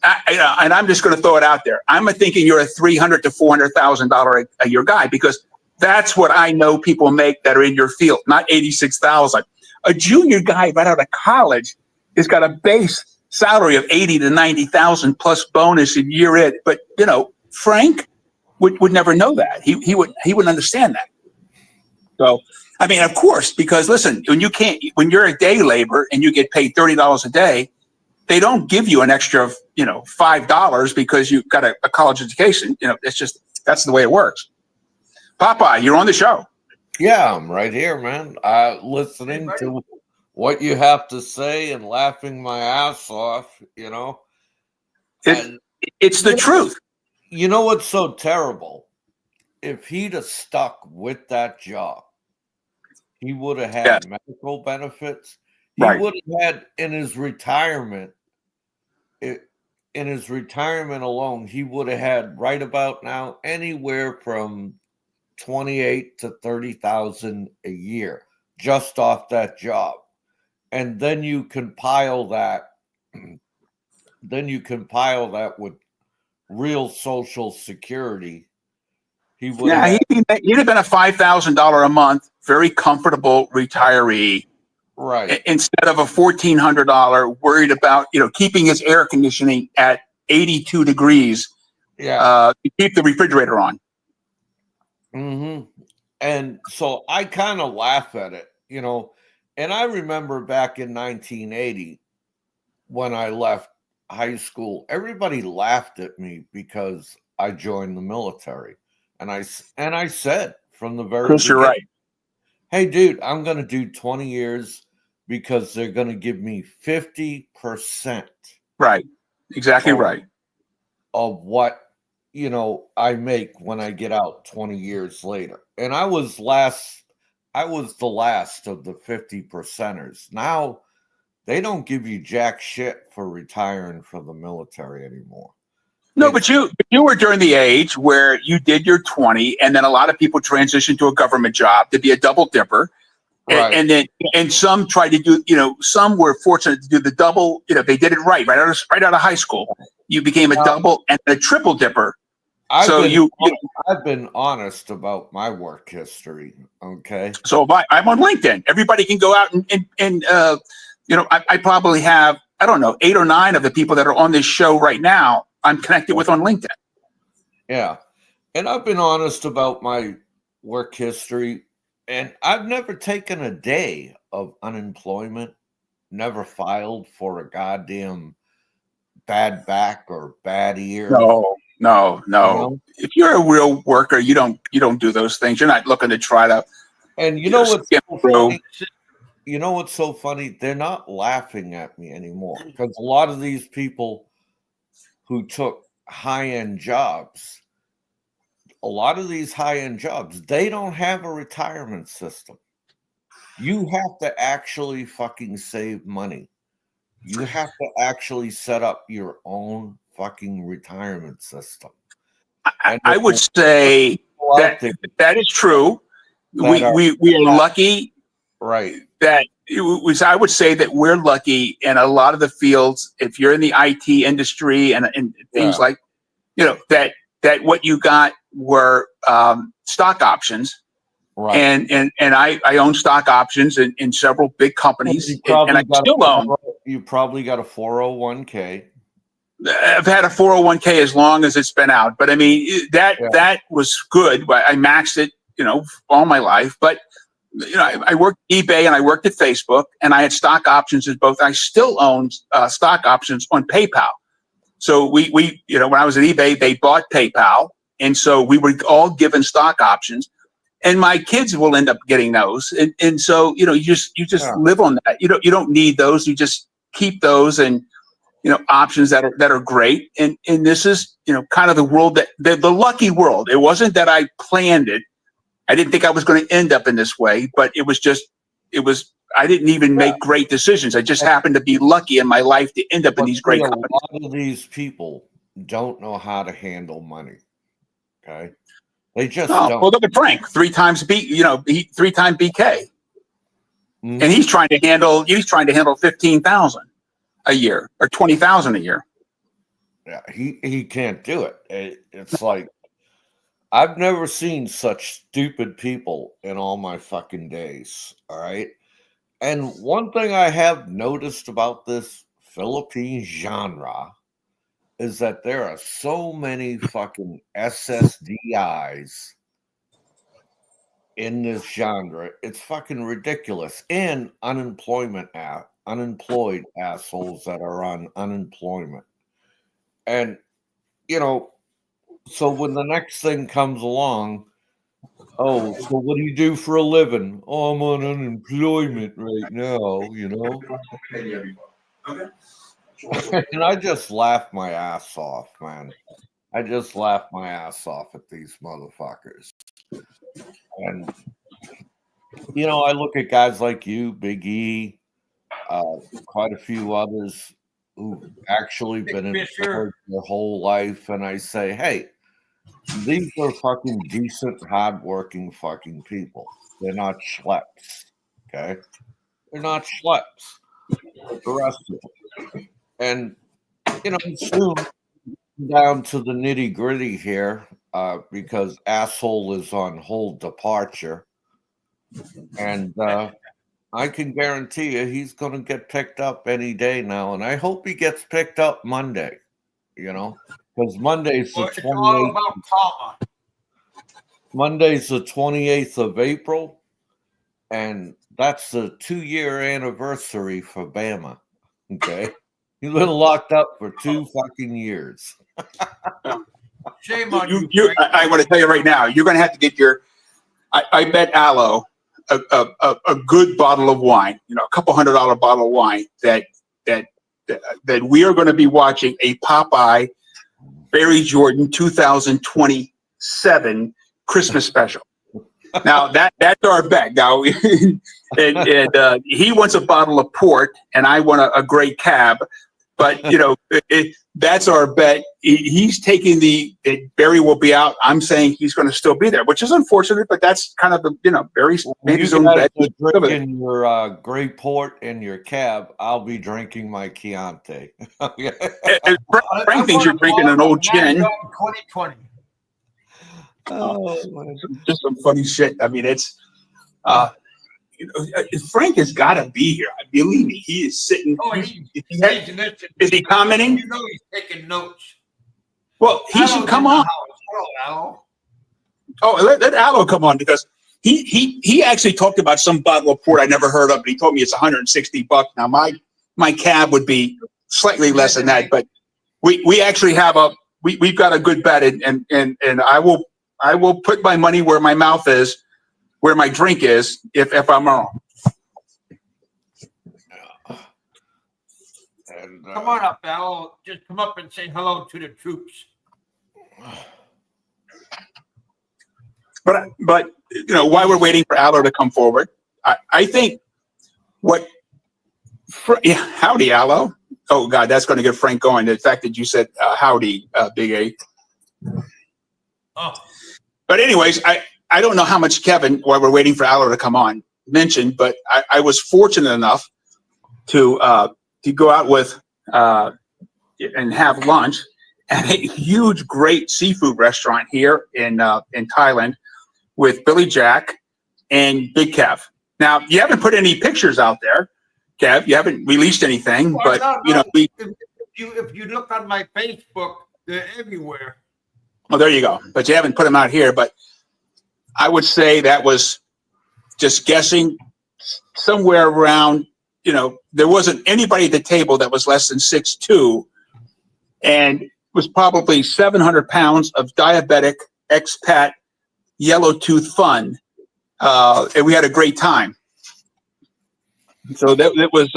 Speaker 2: and I'm just going to throw it out there. I'm thinking you're a $300,000 to $400,000 a year guy, because that's what I know people make that are in your field, not 86,000. A junior guy right out of college has got a base salary of 80 to 90,000 plus bonus in year end. But Frank would never know that. He wouldn't understand that. So, I mean, of course, because listen, when you're a day labor and you get paid $30 a day, they don't give you an extra, $5 because you've got a college education. That's the way it works. Popeye, you're on the show.
Speaker 3: Yeah, I'm right here, man. Listening to what you have to say and laughing my ass off,
Speaker 2: It's the truth.
Speaker 3: You know what's so terrible? If he'd have stuck with that job, he would have had medical benefits. He would have had in his retirement alone, he would have had right about now anywhere from 28 to 30,000 a year just off that job. And then you compile that with real Social Security. He'd have been a
Speaker 2: $5,000 a month, very comfortable retiree.
Speaker 3: Right.
Speaker 2: Instead of a $1,400 worried about, keeping his air conditioning at 82 degrees. To keep the refrigerator on.
Speaker 3: Mm-hmm. And so I kind of laugh at it, and I remember back in 1980 when I left high school, everybody laughed at me because I joined the military. And I said from the very
Speaker 2: beginning, you're right.
Speaker 3: Hey, dude, I'm going to do 20 years because they're going to give me 50%. Right.
Speaker 2: Exactly right.
Speaker 3: Of what, I make when I get out 20 years later. And I was the last of the 50%ers. Now they don't give you jack shit for retiring from the military anymore.
Speaker 2: No, but you were during the age where you did your 20, and then a lot of people transitioned to a government job to be a double dipper.
Speaker 3: Right.
Speaker 2: And some tried to do, some were fortunate to do the double. They did it right out of high school. You became a double and a triple dipper.
Speaker 3: I've been honest about my work history. Okay.
Speaker 2: So I'm on LinkedIn. Everybody can go out and I probably have, I don't know, 8 or 9 of the people that are on this show right now, I'm connected with on LinkedIn.
Speaker 3: Yeah. And I've been honest about my work history. And I've never taken a day of unemployment, never filed for a goddamn bad back or bad ear.
Speaker 2: No. If you're a real worker, you don't do those things. You're not looking to try to.
Speaker 3: And you know what's so funny? You know what's so funny? They're not laughing at me anymore because a lot of these people who took high-end jobs, a lot of these high-end jobs, they don't have a retirement system. You have to actually fucking save money. You have to actually set up your own fucking retirement system.
Speaker 2: I would say that is true. We are lucky,
Speaker 3: right?
Speaker 2: I would say that we're lucky in a lot of the fields. If you're in the IT industry and things like, that what you got were stock options, right? And I own stock options in several big companies, and I still own.
Speaker 3: You probably got a 401k.
Speaker 2: I've had a 401k as long as it's been out, but I mean that was good. I maxed it, all my life. But I worked at eBay and I worked at Facebook, and I had stock options as both. I still own stock options on PayPal. So we when I was at eBay, they bought PayPal, and so we were all given stock options. And my kids will end up getting those, and so you just live on that. You don't need those. You just keep those and. Options that are great. And this is, kind of the world that the lucky world. It wasn't that I planned it. I didn't think I was going to end up in this way, but I didn't even make great decisions. I just happened to be lucky in my life to end up in these great companies.
Speaker 3: A lot of these people don't know how to handle money. Okay. They just don't.
Speaker 2: Well, look at Frank, 3-time BK. Mm-hmm. And he's trying to handle 15,000. a year or 20,000 a year.
Speaker 3: Yeah, he can't do it. It's like I've never seen such stupid people in all my fucking days. All right. And one thing I have noticed about this Philippine genre is that there are so many fucking SSDIs in this genre. It's fucking ridiculous. And unemployed assholes that are on unemployment. And, so when the next thing comes along, so what do you do for a living? Oh, I'm on unemployment right now, And I just laugh my ass off, man. I just laugh my ass off at these motherfuckers. And, I look at guys like you, Big E, quite a few others who've actually been in their whole life, and I say, hey, these are fucking decent, hardworking fucking people. They're not schleps, okay? They're not schleps. The rest of them. And, soon down to the nitty gritty here, because asshole is on hold departure, and I can guarantee you he's going to get picked up any day now, and I hope he gets picked up Monday, because Monday's the 28th. Monday's the 28th of April, and that's the 2-year anniversary for Bama. Okay, he's been locked up for 2 fucking years.
Speaker 2: Shame on you. I want to tell you right now, you're going to have to get your. I bet Aloe. A good bottle of wine, a couple $100 bottle of wine that we are going to be watching a Popeye Barry Jordan 2027 Christmas special. Now that's our bet. Now, and he wants a bottle of port, and I want a great cab. But that's our bet. He's taking Barry will be out. I'm saying he's going to still be there, which is unfortunate, but that's kind of Barry's made his own bet.
Speaker 3: Drinking your Grey Port and your cab, I'll be drinking my Chianti.
Speaker 2: Frank thinks you're drinking an old gin.
Speaker 1: 2020.
Speaker 2: Just some funny shit. I mean, it's Frank has got to be here. Believe me, he is sitting.
Speaker 1: Oh,
Speaker 2: is he commenting?
Speaker 1: You know he's taking notes.
Speaker 2: Well, he should come on.
Speaker 1: Hello,
Speaker 2: Oh, let Allo come on, because he actually talked about some bottle of port I never heard of, but he told me it's $160. Now my cab would be slightly less than that, but we actually have we've got a good bet, and I will put my money where my mouth is, where my drink is, if I'm wrong.
Speaker 1: Come on up, Al. Just come up and say hello to the troops.
Speaker 2: But while we're waiting for Allo to come forward, I think howdy, Allo. Oh God, that's going to get Frank going. The fact that you said howdy, Big A.
Speaker 1: Oh.
Speaker 2: But anyways, I don't know how much Kevin, while we're waiting for Allo to come on, mentioned, but I was fortunate enough to go out with and have lunch at a huge, great seafood restaurant here in Thailand with Billy Jack and Big Kev. Now, you haven't put any pictures out there, Kev. You haven't released anything,
Speaker 1: well,
Speaker 2: but
Speaker 1: if you look on my Facebook, they're everywhere.
Speaker 2: Oh, there you go. But you haven't put them out here. But I would say that was just guessing somewhere around, there wasn't anybody at the table that was less than 6'2", and it was probably 700 pounds of diabetic expat yellow tooth fun. And we had a great time. So that was,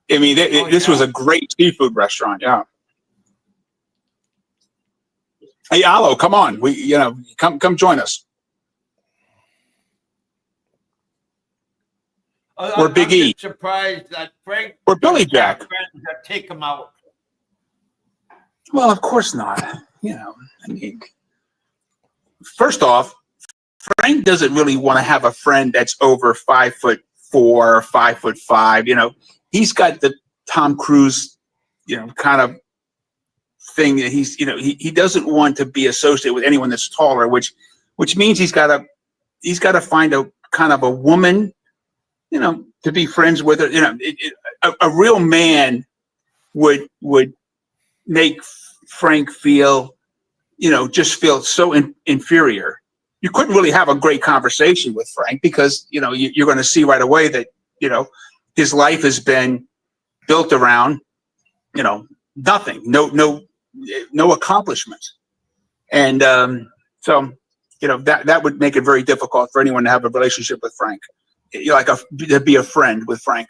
Speaker 2: this was a great seafood restaurant. Yeah. Hey, Allo, come on. Come join us. Or Big
Speaker 1: I'm
Speaker 2: E.
Speaker 1: Surprised that Frank
Speaker 2: or Billy Jack.
Speaker 1: Friends that take him out.
Speaker 2: Well, of course not. First off, Frank doesn't really want to have a friend that's over 5'4" or 5'5". He's got the Tom Cruise, kind of thing that he doesn't want to be associated with anyone that's taller, which means he's got to find a kind of a woman, to be friends with her. A real man would make Frank feel, just feel so inferior. You couldn't really have a great conversation with Frank because, you're going to see right away that, his life has been built around, nothing, no accomplishments. And so, that would make it very difficult for anyone to have a relationship with Frank. To be a friend with Frank.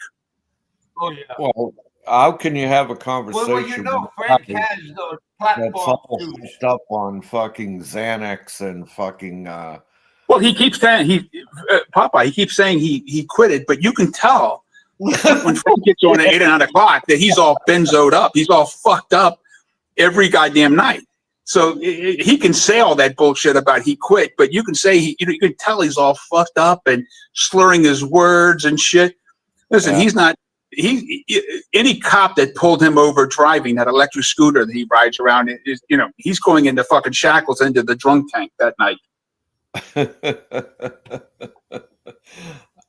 Speaker 1: Oh, yeah.
Speaker 3: Well, how can you have a conversation?
Speaker 1: Well, Frank has those platforms
Speaker 3: that's all up on fucking Xanax and fucking.
Speaker 2: Well, he keeps saying Popeye. He keeps saying he quit it, but you can tell when Frank gets on at 8 or 9 o'clock that he's all benzoed up. He's all fucked up every goddamn night. So he can say all that bullshit about he quit, but you can say you can tell he's all fucked up and slurring his words and shit. Listen, he's not. Any cop that pulled him over driving that electric scooter that he rides around is, he's going into fucking shackles into the drunk tank that night.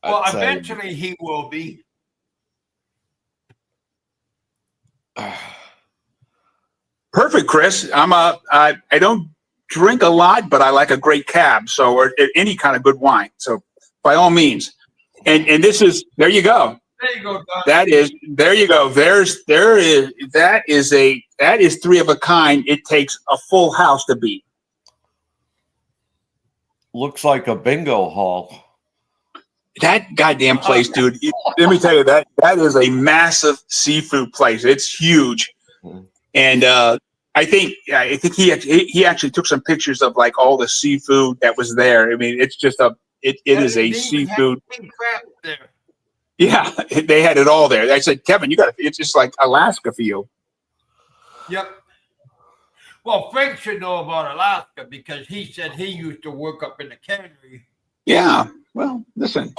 Speaker 1: Well, eventually he will be.
Speaker 2: Perfect, Chris. I don't drink a lot, but I like a great cab, or any kind of good wine. So by all means, and this is there you go.
Speaker 1: There you go, Don.
Speaker 2: There you go. That is 3 of a kind. It takes a full house to beat.
Speaker 3: Looks like a bingo hall.
Speaker 2: That goddamn place, dude. Let me tell you that is a massive seafood place. It's huge. And I think he actually took some pictures of like all the seafood that was there. I mean, it's just it is a seafood.
Speaker 1: Crab there.
Speaker 2: Yeah, they had it all there. I said, Kevin, it's just like Alaska for you.
Speaker 1: Yep. Well, Frank should know about Alaska because he said he used to work up in the cannery.
Speaker 2: Yeah. Well, listen,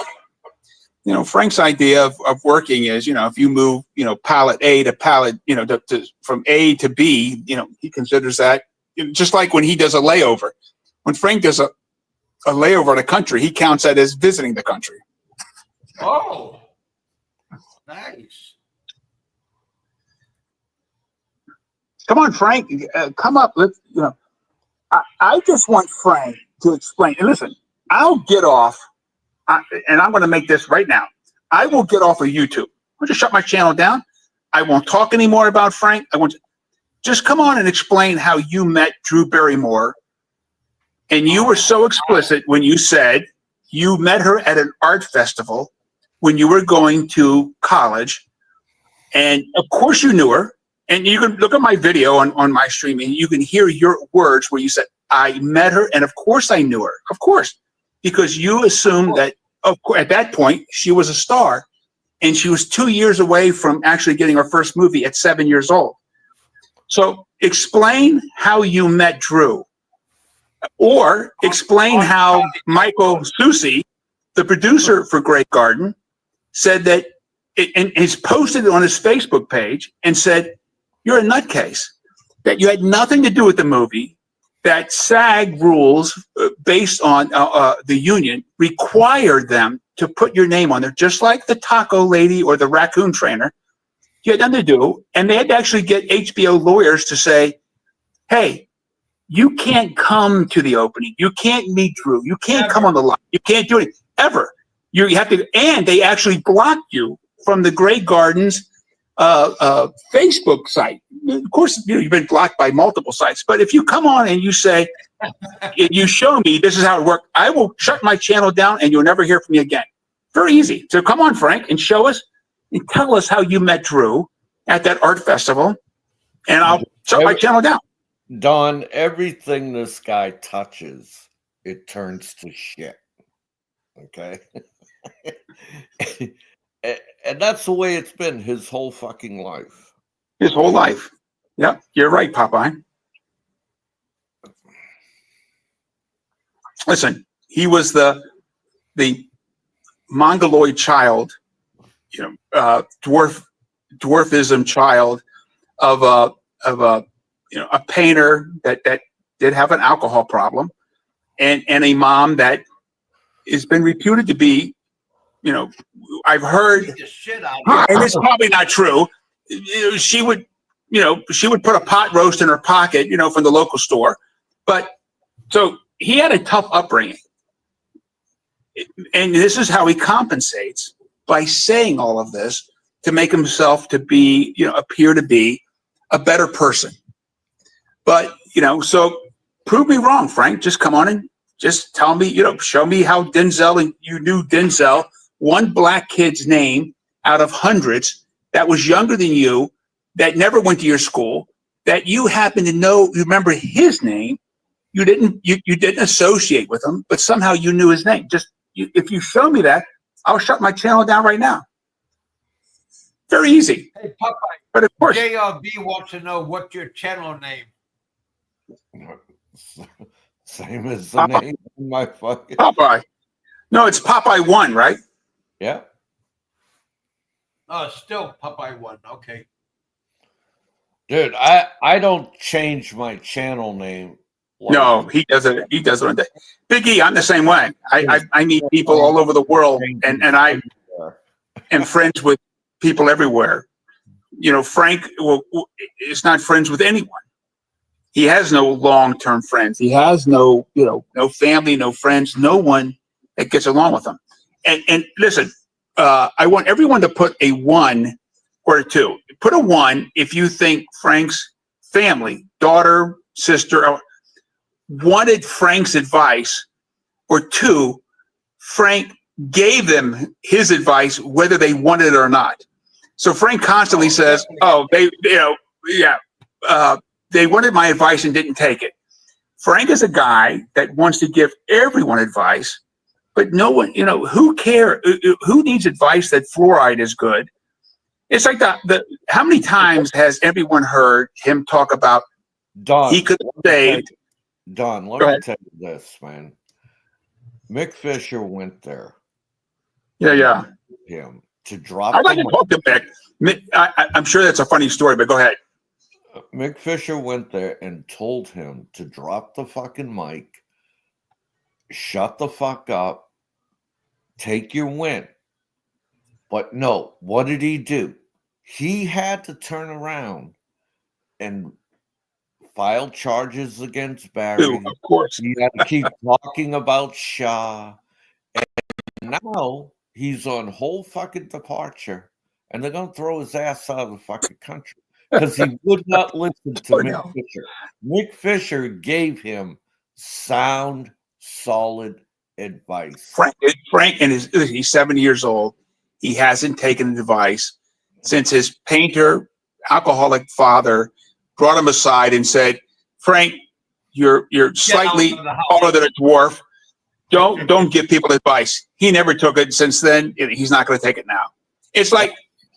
Speaker 2: Frank's idea of working is, if you move, pallet A to pallet, from A to B, he considers that just like when he does a layover. When Frank does a layover in a country, he counts that as visiting the country.
Speaker 1: Oh, nice.
Speaker 2: Come on, Frank, come up. Let's, I just want Frank to explain. And listen, I'll get off, and I'm going to make this right now. I will get off of YouTube. I'll just shut my channel down. I won't talk anymore about Frank. I want to just come on and explain how you met Drew Barrymore. And you were so explicit when you said you met her at an art festival when you were going to college. And of course you knew her. And you can look at my video on my streaming. You can hear your words where you said, I met her. And of course I knew her. Of course. Because you assumed that at that point she was a star. And she was 2 years away from actually getting her first movie at 7 years old. So explain how you met Drew. Or explain how Michael Susi, the producer for Great Garden, said that, and he's posted it on his Facebook page and said, you're a nutcase, that you had nothing to do with the movie, that SAG rules based on the union required them to put your name on there, just like the taco lady or the raccoon trainer. You had nothing to do, and they had to actually get HBO lawyers to say, hey, you can't come to the opening. You can't meet Drew. You can't come on the line. You can't do it ever. You have to, and they actually blocked you from the Great Gardens Facebook site. Of course, you've been blocked by multiple sites. But if you come on and you say, you show me this is how it worked, I will shut my channel down and you'll never hear from me again. Very easy. So come on, Frank, and show us and tell us how you met Drew at that art festival, and I'll shut my channel down.
Speaker 3: Don, everything this guy touches, it turns to shit. Okay? And that's the way it's been his whole fucking life.
Speaker 2: His whole life. Yep, you're right, Popeye. Listen, he was the mongoloid child, dwarfism child of a painter that did have an alcohol problem, and a mom that has been reputed to be, I've heard, and it's probably not true. She would put a pot roast in her pocket, from the local store. But so he had a tough upbringing. And this is how he compensates, by saying all of this to make himself to be, appear to be a better person. But, so prove me wrong, Frank. Just come on and just tell me, show me how Denzel, and you knew Denzel, one black kid's name out of hundreds that was younger than you, that never went to your school, that you happen to know, you remember his name. You didn't associate with him, but somehow you knew his name. If you show me that, I'll shut my channel down right now. Very easy.
Speaker 1: Hey, Popeye,
Speaker 2: but of course,
Speaker 1: JRB wants to know what's your channel name.
Speaker 3: Same as the
Speaker 2: Popeye.
Speaker 3: name of my fucking
Speaker 2: Popeye. No, it's Popeye 1, right?
Speaker 3: Yeah.
Speaker 1: Oh, still Popeye 1. Okay.
Speaker 3: Dude, I don't change my channel name.
Speaker 2: No, he does it. He does it. Big E, I'm the same way. I meet people all over the world, and I am friends with people everywhere. Frank is not friends with anyone. He has no long-term friends. He has no family, no friends, no one that gets along with him. And listen, I want everyone to put a 1 or a 2. Put a 1 if you think Frank's family, daughter, sister, wanted Frank's advice, or 2, Frank gave them his advice whether they wanted it or not. So Frank constantly says, "Oh, they wanted my advice and didn't take it." Frank is a guy that wants to give everyone advice, but no one, who care? Who needs advice that fluoride is good? It's like how many times has everyone heard him talk about
Speaker 3: Don,
Speaker 2: he could have saved?
Speaker 3: Don, let me tell you this, man. Mick Fisher went there.
Speaker 2: Yeah.
Speaker 3: Him to drop.
Speaker 2: I'd like to talk to Mick. I'm sure that's a funny story, but go ahead.
Speaker 3: Mick Fisher went there and told him to drop the fucking mic, shut the fuck up, take your win. But no, what did he do? He had to turn around and file charges against Barry.
Speaker 2: Of course.
Speaker 3: He had to keep talking about Shah. And now he's on whole fucking departure. And they're going to throw his ass out of the fucking country. Because he would not listen to Mick Fisher. Mick Fisher gave him sound, solid advice.
Speaker 2: Frank, and he's 70 years old. He hasn't taken advice since his painter, alcoholic father brought him aside and said, "Frank, you're slightly taller than a dwarf. Don't give people advice." He never took it. Since then, he's not going to take it now. It's like,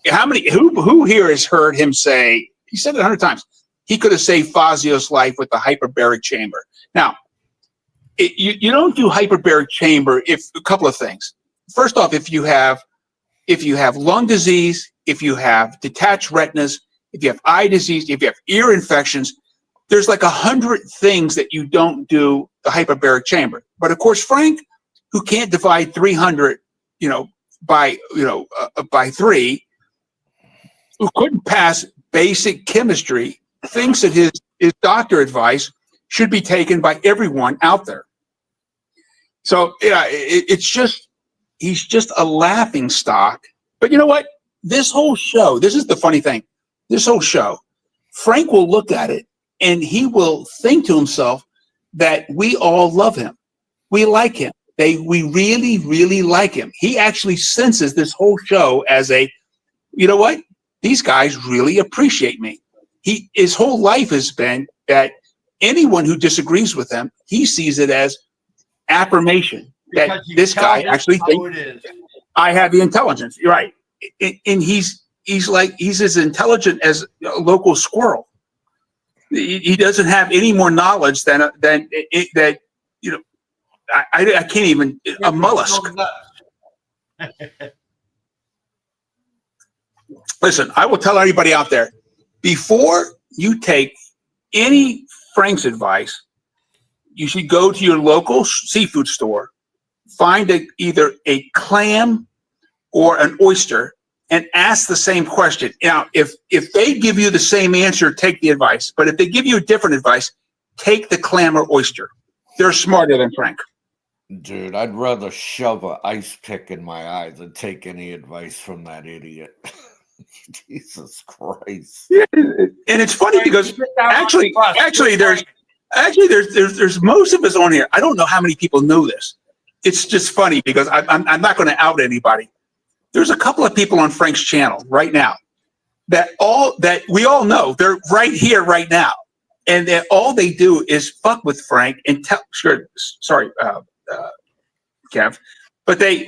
Speaker 2: who here has heard him say, he said it 100 times, he could have saved Fazio's life with the hyperbaric chamber. Now, you don't do hyperbaric chamber if a couple of things. First off, if you have lung disease, if you have detached retinas, if you have eye disease, if you have ear infections, there's like 100 things that you don't do the hyperbaric chamber. But of course, Frank, who can't divide 300, by 3, who couldn't pass basic chemistry, thinks that his doctor advice should be taken by everyone out there. So he's just a laughing stock. But you know what? This whole show, this is the funny thing. This whole show, Frank will look at it and he will think to himself that we all love him. We like him. We really, really like him. He actually senses this whole show as you know what? These guys really appreciate me. His whole life has been that anyone who disagrees with him, he sees it as affirmation that this guy actually thinks I have the intelligence. You're right. And he's as intelligent as a local squirrel. He doesn't have any more knowledge than I can't even a mollusk. Listen, I will tell everybody out there, before you take any Frank's advice, you should go to your local seafood store, find either a clam or an oyster, and ask the same question. Now, if they give you the same answer, take the advice. But if they give you a different advice, take the clam or oyster. They're smarter than Frank.
Speaker 3: Dude, I'd rather shove an ice pick in my eye than take any advice from that idiot. Jesus Christ.
Speaker 2: Yeah, and it's funny because actually there's most of us on here. I don't know how many people know this. It's just funny because I'm not going to out anybody. There's a couple of people on Frank's channel right now that we all know. They're right here right now, and that all they do is fuck with Frank and tell. Sorry, Kev, but they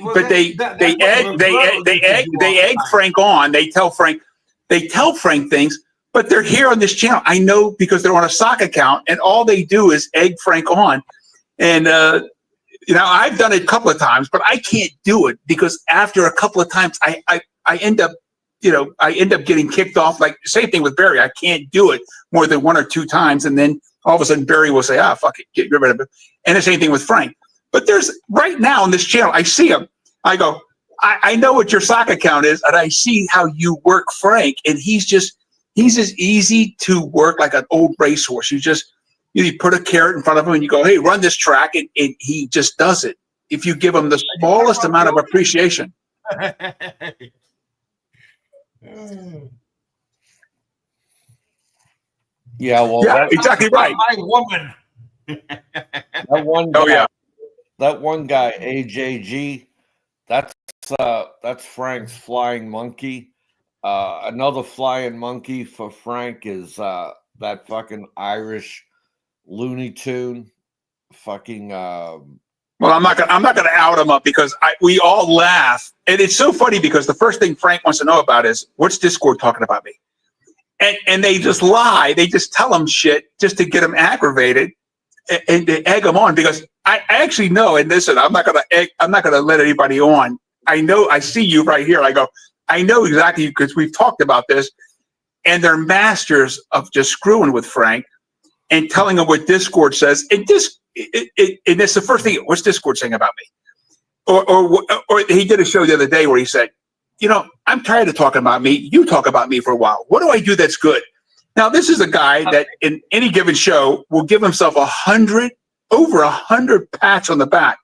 Speaker 2: egg Frank on. They tell Frank things, but they're here on this channel. I know because they're on a sock account, and all they do is egg Frank on, and I've done it a couple of times, but I can't do it because after a couple of times, I end up getting kicked off. Like same thing with Barry. I can't do it more than 1 or 2 times, and then all of a sudden Barry will say, fuck it, get rid of it. And the same thing with Frank. But there's right now on this channel, I see him. I go, I know what your sock account is, and I see how you work Frank, and he's as easy to work like an old racehorse. You put a carrot in front of him and you go, hey, run this track, and he just does it. If you give him the smallest amount of appreciation.
Speaker 3: Yeah, well,
Speaker 2: yeah, exactly right.
Speaker 1: My woman.
Speaker 3: That one guy, that one guy, AJG, that's Frank's flying monkey. Another flying monkey for Frank is that fucking Irish Looney Tune, fucking
Speaker 2: Well, I'm not gonna out him up because we all laugh, and it's so funny because the first thing Frank wants to know about is what's Discord talking about me, and they just lie. They just tell him shit just to get him aggravated and to egg him on because I actually know. And listen, I'm not gonna let anybody on. I know. I see you right here. I go. I know exactly because we've talked about this, and they're masters of just screwing with Frank and telling him what Discord says. And that's the first thing. What's Discord saying about me? Or he did a show the other day where he said, I'm tired of talking about me. You talk about me for a while. What do I do that's good? Now, this is a guy that in any given show will give himself over 100 pats on the back.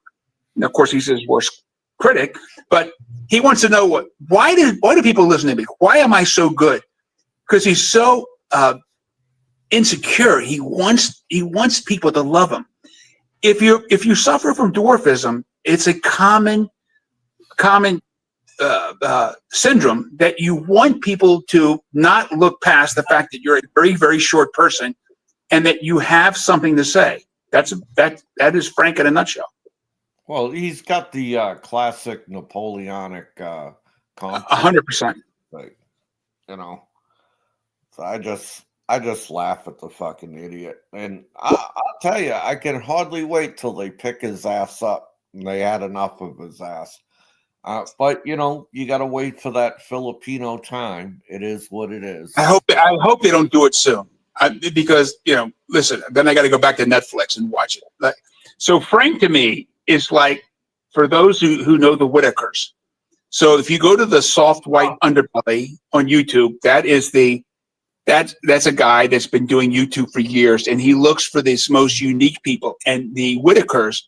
Speaker 2: And of course, he's his worst critic, but he wants to know why do people listen to me? Why am I so good? Because he's so insecure. He wants people to love him. If you suffer from dwarfism, it's a common syndrome that you want people to not look past the fact that you're a very, very short person and that you have something to say. That is Frank in a nutshell.
Speaker 3: Well, he's got the classic Napoleonic complex.
Speaker 2: 100%.
Speaker 3: Like, so I just laugh at the fucking idiot. And I'll tell you, I can hardly wait till they pick his ass up and they had enough of his ass. But you got to wait for that Filipino time. It is what it is.
Speaker 2: I hope they don't do it soon. Because listen, then I got to go back to Netflix and watch it. So Frank to me is like, for those who know the Whitakers. So if you go to the soft white underbelly on YouTube, that's a guy that's been doing YouTube for years, and he looks for these most unique people. And the Whitakers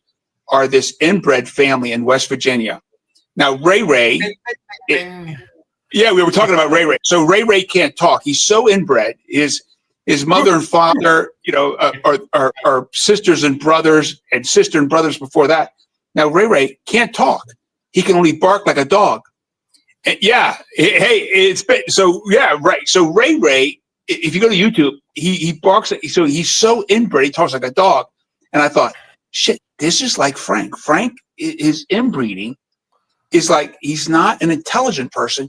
Speaker 2: are this inbred family in West Virginia. Now, Ray, we were talking about Ray. So Ray can't talk. He's so inbred. His mother and father, are sisters and brothers, and sister and brothers before that. Now, Ray can't talk. He can only bark like a dog. And so Ray, if you go to YouTube, he barks. So he's so inbred, he talks like a dog. And I thought, shit, this is like Frank. Frank, his inbreeding is like, he's not an intelligent person.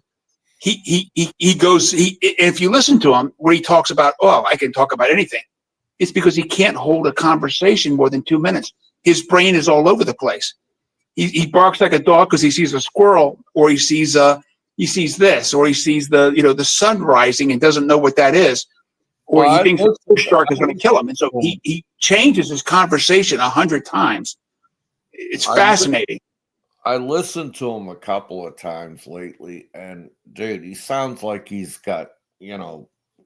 Speaker 2: If you listen to him where he talks about, I can talk about anything, it's because he can't hold a conversation more than 2 minutes. His brain is all over the place. He barks like a dog because he sees a squirrel, or he sees this, or he sees the sun rising and doesn't know what that is, or he thinks a fish shark is going to kill him, and so he changes his conversation 100 times. It's fascinating.
Speaker 3: I listened to him a couple of times lately, and dude, he sounds like he's got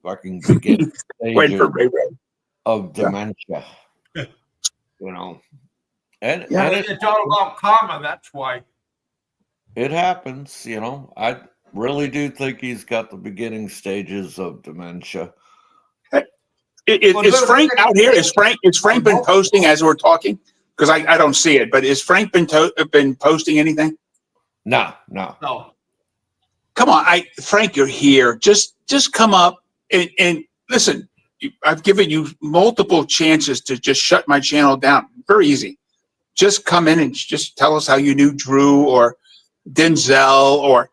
Speaker 3: fucking beginning stages of dementia. And
Speaker 1: it's all about karma. That's why
Speaker 3: it happens. I really do think he's got the beginning stages of dementia.
Speaker 2: Is Frank out here? Is Frank been posting as we're talking? Because I don't see it, but has Frank been posting anything?
Speaker 3: No.
Speaker 2: Come on, Frank, you're here. Just come up and listen. I've given you multiple chances to just shut my channel down. Very easy. Just come in and just tell us how you knew Drew or Denzel, or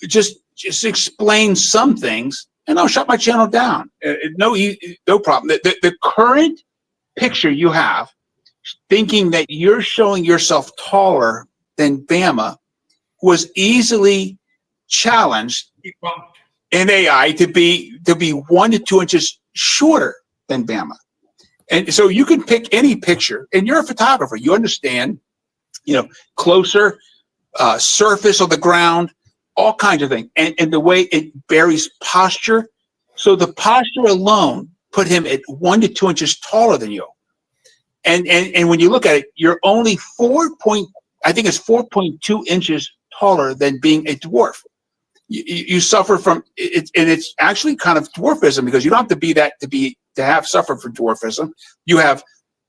Speaker 2: just explain some things, and I'll shut my channel down. No problem. The current picture you have, thinking that you're showing yourself taller than Bama, was easily challenged in AI to be 1 to 2 inches shorter than Bama. And so you can pick any picture, and you're a photographer. You understand, closer, surface of the ground, all kinds of things. And the way it varies posture. So the posture alone put him at 1 to 2 inches taller than you. And when you look at it, you're only 4.2 inches taller than being a dwarf. You suffer from it, and it's actually kind of dwarfism, because you don't have to be that to have suffered from dwarfism. You have,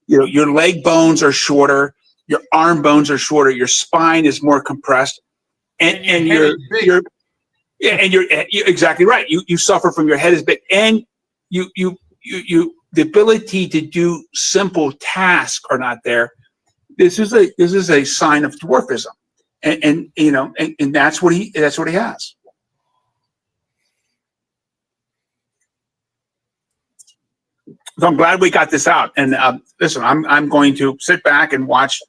Speaker 2: your leg bones are shorter, your arm bones are shorter, your spine is more compressed, and you're exactly right. You suffer from your head is big, and you the ability to do simple tasks are not there. This is a sign of dwarfism, and you know, and that's what he has. So I'm glad we got this out. And listen, I'm going to sit back and watch,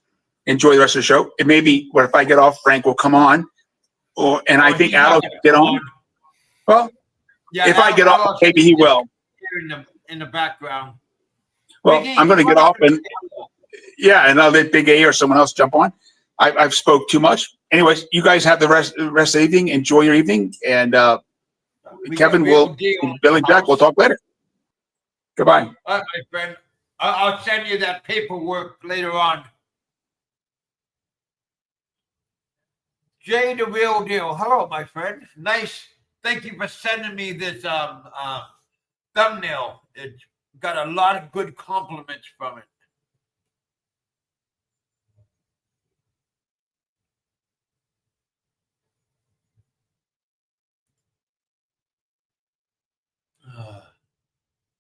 Speaker 2: enjoy the rest of the show. It may be what if I get off, Frank will come on, I think Al will get on. Well, yeah, if I get off, maybe he will.
Speaker 1: In the background.
Speaker 2: Well, I'm going to get off and and I'll let Big A or someone else jump on. I've spoke too much. Anyways, you guys have the rest of the evening. Enjoy your evening, and Kevin will, Billy Jack, we'll talk later. Goodbye.
Speaker 1: All right, my friend. I'll send you that paperwork later on. Jay, the real deal. Hello, my friend. Nice. Thank you for sending me this thumbnail. It got a lot of good compliments from it.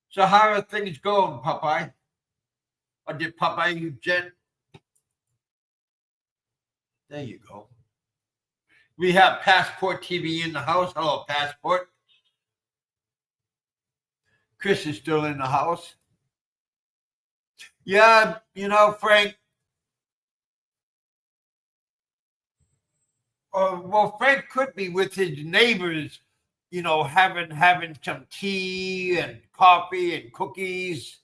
Speaker 1: So how are things going, Popeye? Or did Popeye you gent? There you go. We have Passport TV in the house. Hello, Passport. Chris is still in the house. Yeah, you know, Frank. Well, Frank could be with his neighbors, you know, having some tea and coffee and cookies,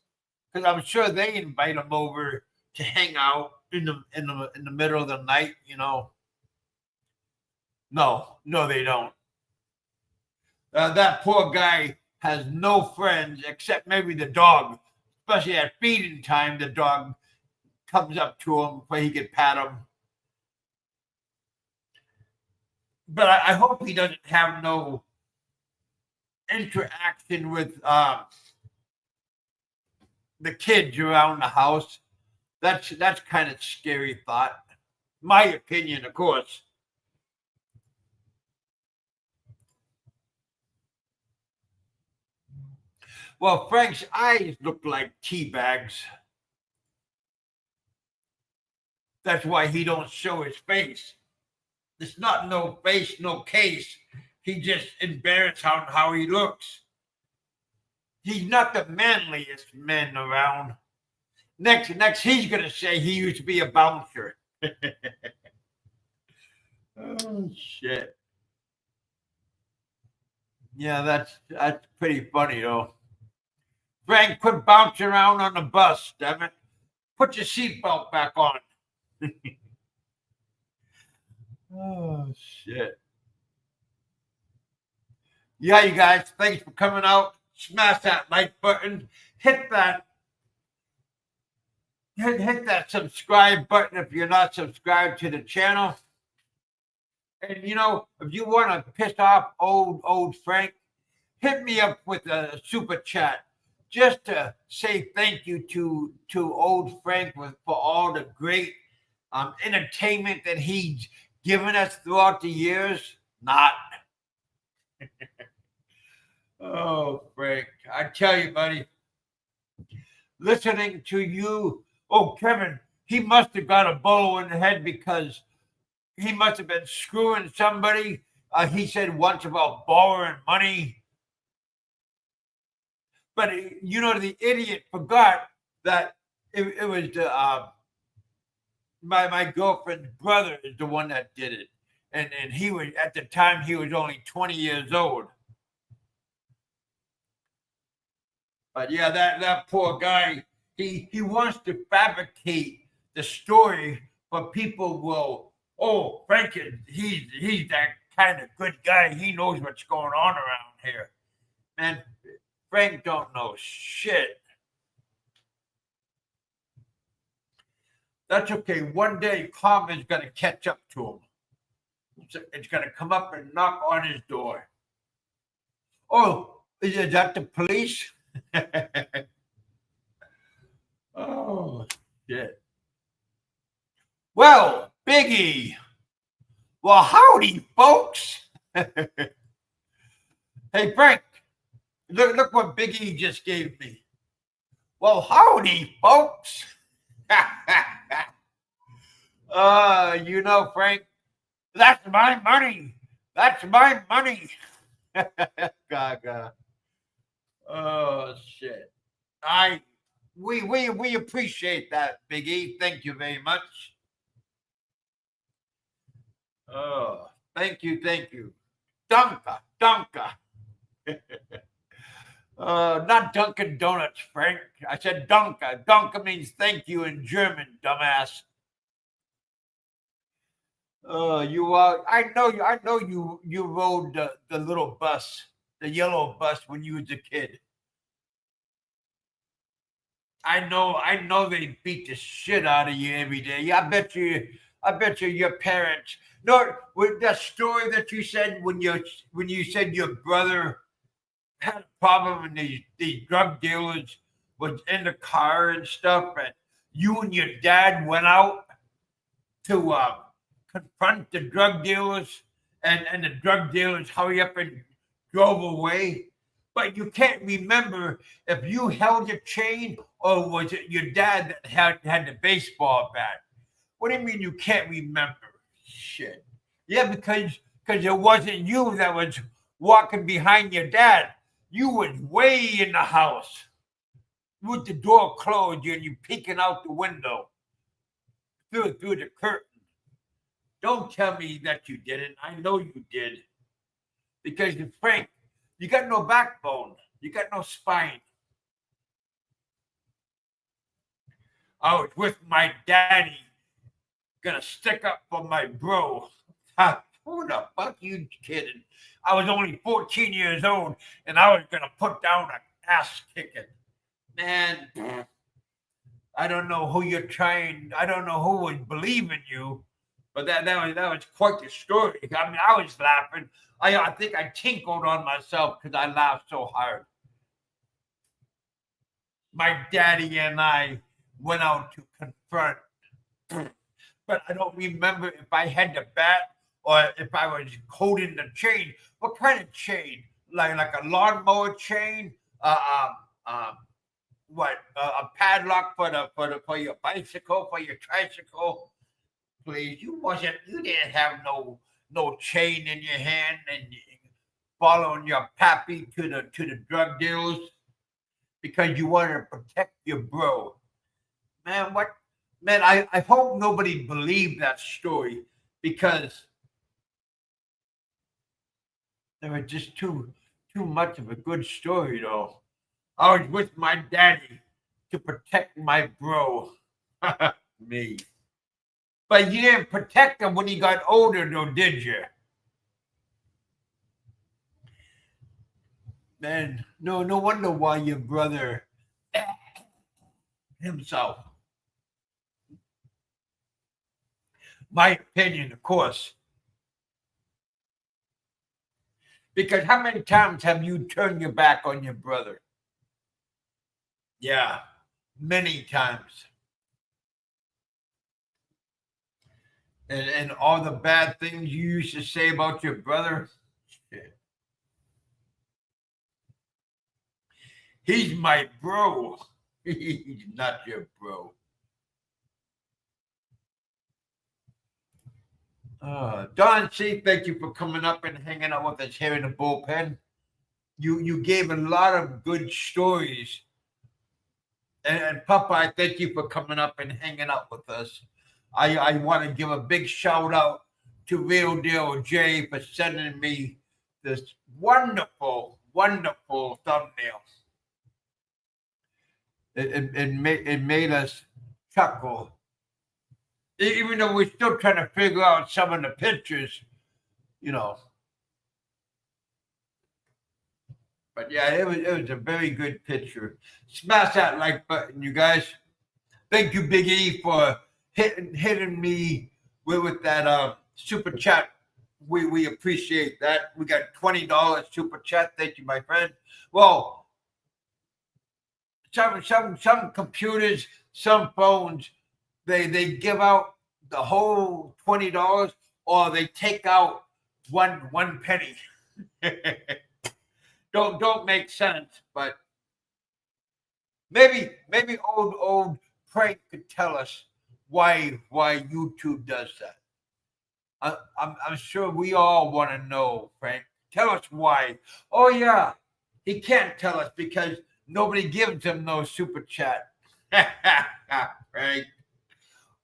Speaker 1: because I'm sure they invite him over to hang out in the middle of the night, you know. No, they don't. That poor guy has no friends except maybe the dog, especially at feeding time. The dog comes up to him where he can pat him. But I hope he doesn't have no interaction with the kids around the house. That's kind of scary thought. My opinion, of course. Well, Frank's eyes look like tea bags. That's why he don't show his face. It's not no face, no case. He just embarrassed how he looks. He's not the manliest man around. Next, he's gonna say he used to be a bouncer. Oh shit! Yeah, that's pretty funny though. Frank, quit bouncing around on the bus, damn it! Put your seatbelt back on. Oh shit! Yeah, you guys, thanks for coming out. Smash that like button. Hit that subscribe button if you're not subscribed to the channel. And you know, if you want to piss off old Frank, hit me up with a super chat just to say thank you to old Frank for all the great entertainment that he's given us throughout the years. Not. Oh, Frank, I tell you, buddy, listening to you, Kevin, he must have got a bolo in the head because he must have been screwing somebody. He said once about borrowing money. But, you know, the idiot forgot that it was my girlfriend's brother is the one that did it. And he was, at the time, he was only 20 years old. But yeah, that poor guy, he wants to fabricate the story, but people will, Frank, he's that kind of good guy. He knows what's going on around here. Man, Frank don't know shit. That's okay. One day, karma's going to catch up to him. It's going to come up and knock on his door. Oh, is that the police? Oh, shit. Well, Biggie. Well, howdy, folks. Hey, Frank, look what Biggie just gave me. Well, howdy, folks. You know, Frank, that's my money. That's my money. Gaga. Oh shit. We appreciate that, Big E. Thank you very much. Oh, thank you, thank you. Dunka, Dunka. Not Dunkin' Donuts, Frank. I said Dunka. Dunka means thank you in German, dumbass. You are. I know you. I know you. You rode the little bus, the yellow bus, when you was a kid. I know. I know they beat the shit out of you every day. I bet you. I bet you your parents. No, with that story that you said when you said your brother had a problem and these drug dealers was in the car and stuff, and you and your dad went out to confront the drug dealers, and the drug dealers hurry up and drove away. But you can't remember if you held your chain or was it your dad that had the baseball bat. What do you mean you can't remember? Shit. Yeah, because it wasn't you that was walking behind your dad. You was way in the house with the door closed and you peeking out the window through the curtain. Don't tell me that you didn't. I know you did. Because, Frank, you got no backbone. You got no spine. I was with my daddy, gonna stick up for my bro. Who the fuck you kidding? I was only 14 years old, and I was gonna put down an ass kicking. Man, I don't know who you're trying. I don't know who would believe in you, but that was quite the story. I mean, I was laughing. I think I tinkled on myself because I laughed so hard. My daddy and I went out to confront, but I don't remember if I had the bat or if I was holding the chain. What kind of chain? Like a lawnmower chain? What? A padlock for your bicycle, for your tricycle? Please, you didn't have no chain in your hand and following your pappy to the drug dealers because you wanted to protect your bro. Man, what? Man, I hope nobody believed that story because there was just too much of a good story, though. I was with my daddy to protect my bro. Me. But you didn't protect him when he got older, though, did you? Man, no wonder why your brother himself. My opinion, of course. Because how many times have you turned your back on your brother? Yeah, many times. And all the bad things you used to say about your brother, shit. He's my bro. He's not your bro. Don C, thank you for coming up and hanging out with us here in the bullpen. You gave a lot of good stories. And Popeye, thank you for coming up and hanging out with us. I want to give a big shout out to Real Deal Jay for sending me this wonderful, wonderful thumbnail. It made us chuckle. Even though we're still trying to figure out some of the pictures, you know. But yeah, it was a very good picture. Smash that like button, you guys. Thank you, Big E, for hitting me with that super chat. We appreciate that. We got $20 super chat. Thank you, my friend. Well, some computers, some phones, they give out the whole $20 or they take out one penny. Don't make sense, but maybe old Frank could tell us why YouTube does that. I'm sure we all want to know, Frank. Tell us why. Oh yeah, he can't tell us because nobody gives him no super chat. Frank,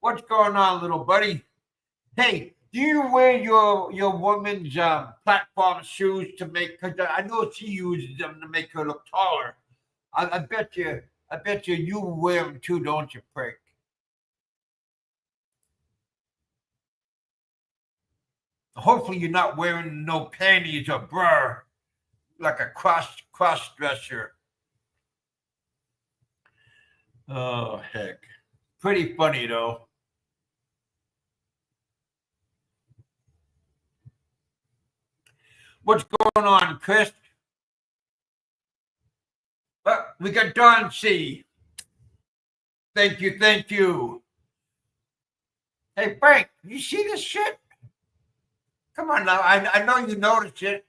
Speaker 1: what's going on, little buddy? Hey, do you wear your woman's platform shoes to make? Because I know she uses them to make her look taller. I bet you wear them too, don't you, Frank? Hopefully you're not wearing no panties or bra like a cross dresser. Oh heck. Pretty funny though. What's going on, Chris? We got Don C. Thank you. Hey Frank, you see this shit? Come on now, I know you noticed it.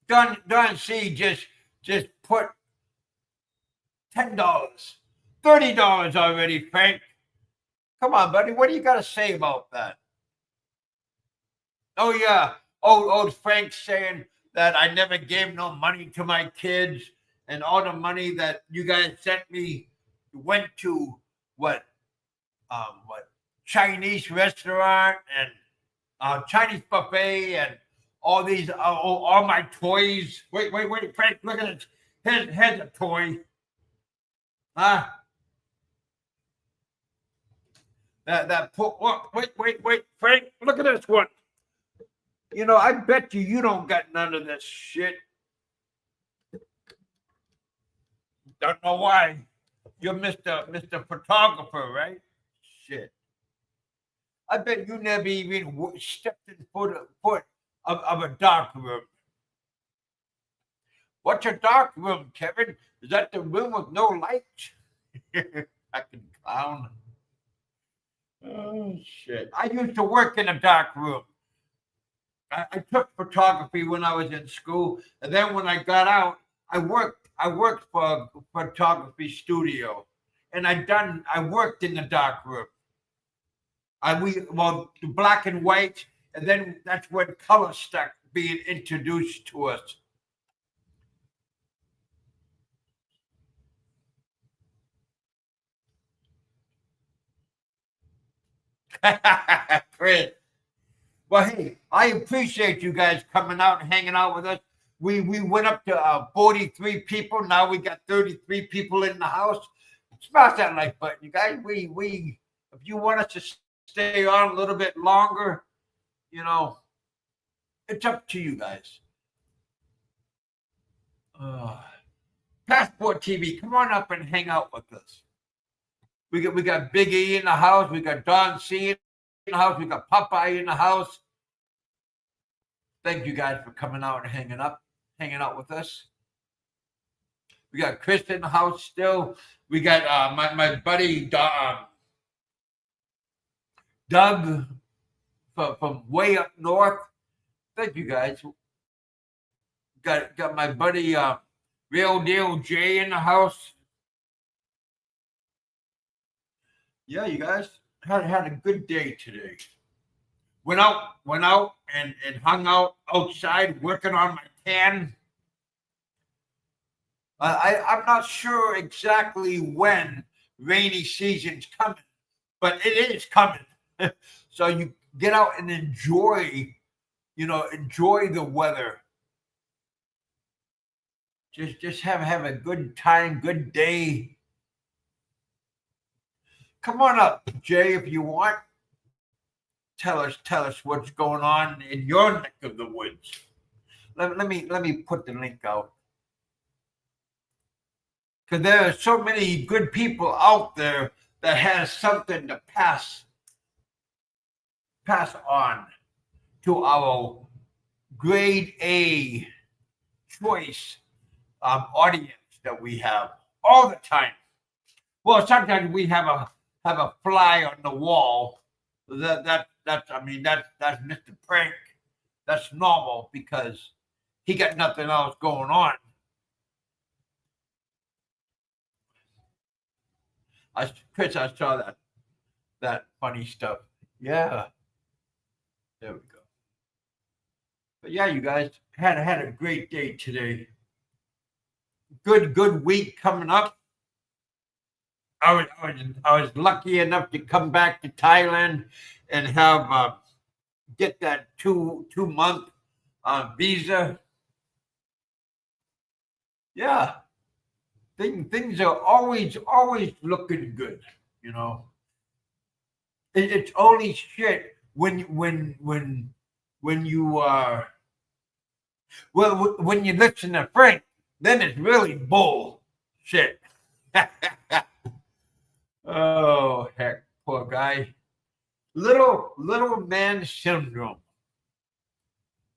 Speaker 1: Don C just put $10, $30 already, Frank. Come on, buddy. What do you got to say about that? Oh yeah. Old Frank saying that I never gave no money to my kids, and all the money that you guys sent me went to what Chinese restaurant and Chinese buffet and all these all my toys. Wait, Frank, look at it. Here's a toy. Huh? Wait, Frank, look at this one. You know, I bet you don't got none of this shit. Don't know why. You're Mr. Photographer, right? Shit. I bet you never even stepped in foot of a dark room. What's a dark room, Kevin? Is that the room with no lights? Fucking clown. Oh, shit. I used to work in a dark room. I took photography when I was in school, and then when I got out, I worked for a photography studio, and I worked in the dark room. The black and white, and then that's when color started being introduced to us. Chris. Well, hey, I appreciate you guys coming out and hanging out with us. We went up to 43 people. Now we got 33 people in the house. Smash that like button, you guys. We if you want us to stay on a little bit longer, you know, it's up to you guys. Passport TV, come on up and hang out with us. We got Big E in the house. We got Don C in the house. We got Popeye in the house. Thank you guys for coming out and hanging out with us. We got Chris in the house still. We got my buddy Doug from way up north. Thank you guys. Got my buddy Real Deal Jay in the house. Yeah, you guys had a good day today. Went out and hung out outside working on my tan. I'm not sure exactly when rainy season's coming, but it is coming. So you get out and enjoy the weather. Just have a good time, good day. Come on up, Jay, if you want. Tell us what's going on in your neck of the woods. Let me put the link out. Because there are so many good people out there that has something to pass on to our grade A choice audience that we have all the time. Well, sometimes we have a fly on the wall. That's Mr. Prank. That's normal because he got nothing else going on. Chris, I saw that funny stuff. Yeah. There we go. But yeah, you guys had a great day today. Good week coming up. I was lucky enough to come back to Thailand and have get that two-month visa. Yeah, things are always looking good. You know, it's only shit when you are when you listen to Frank, then it's really bull shit. Oh heck, poor guy. Little man syndrome.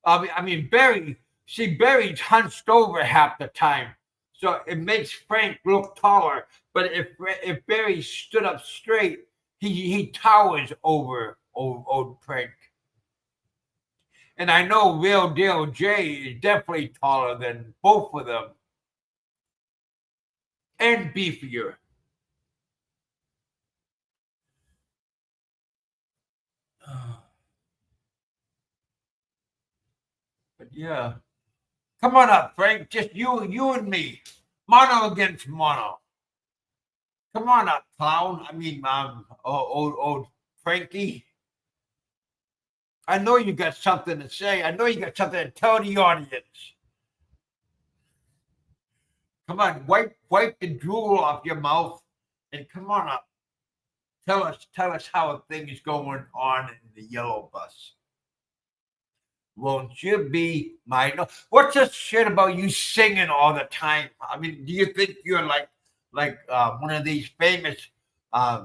Speaker 1: I mean Barry. See, Barry's hunched over half the time, so it makes Frank look taller. But if Barry stood up straight, he towers over old Frank. And I know Real Deal Jay is definitely taller than both of them, and beefier. But yeah, come on up, Frank. Just you and me, mono against mono. Come on up, clown. I mean, old Frankie. I know you got something to say. I know you got something to tell the audience. Come on, wipe the drool off your mouth, and come on up. Tell us how things going on in the yellow bus. Won't you be my? What's this shit about you singing all the time? I mean, do you think you're like one of these famous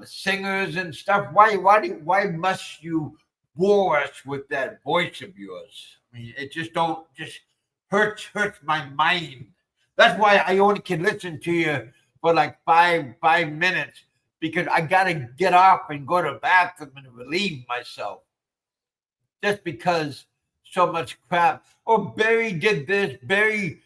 Speaker 1: singers and stuff? Why must you bore us with that voice of yours? I mean, it just hurts my mind. That's why I only can listen to you for like five minutes, because I gotta get off and go to the bathroom and relieve myself. Just because so much crap. Oh, Barry did this. Barry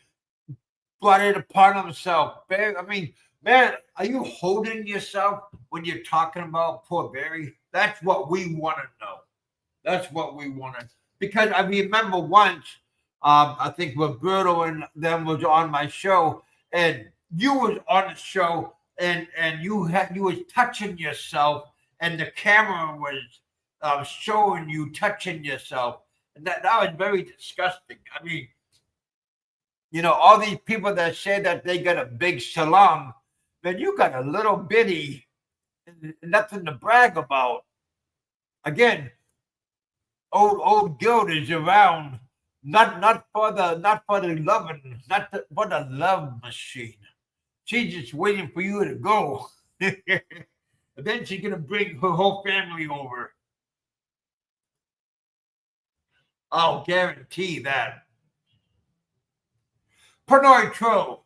Speaker 1: brought it upon himself. Barry, I mean, man, are you holding yourself when you're talking about poor Barry? That's what we want to know. That's what we want to. Because I remember once, I think Roberto and them was on my show, and you was on the show, and you was touching yourself, and the camera was showing you touching yourself, and that was very disgusting. I mean, you know, all these people that say that they got a big salon, man, you got a little bitty, nothing to brag about. Again, old Guild is around, not for the loving, for the love machine. She's just waiting for you to go. And then she's gonna bring her whole family over. I'll guarantee that. Pernod Tro.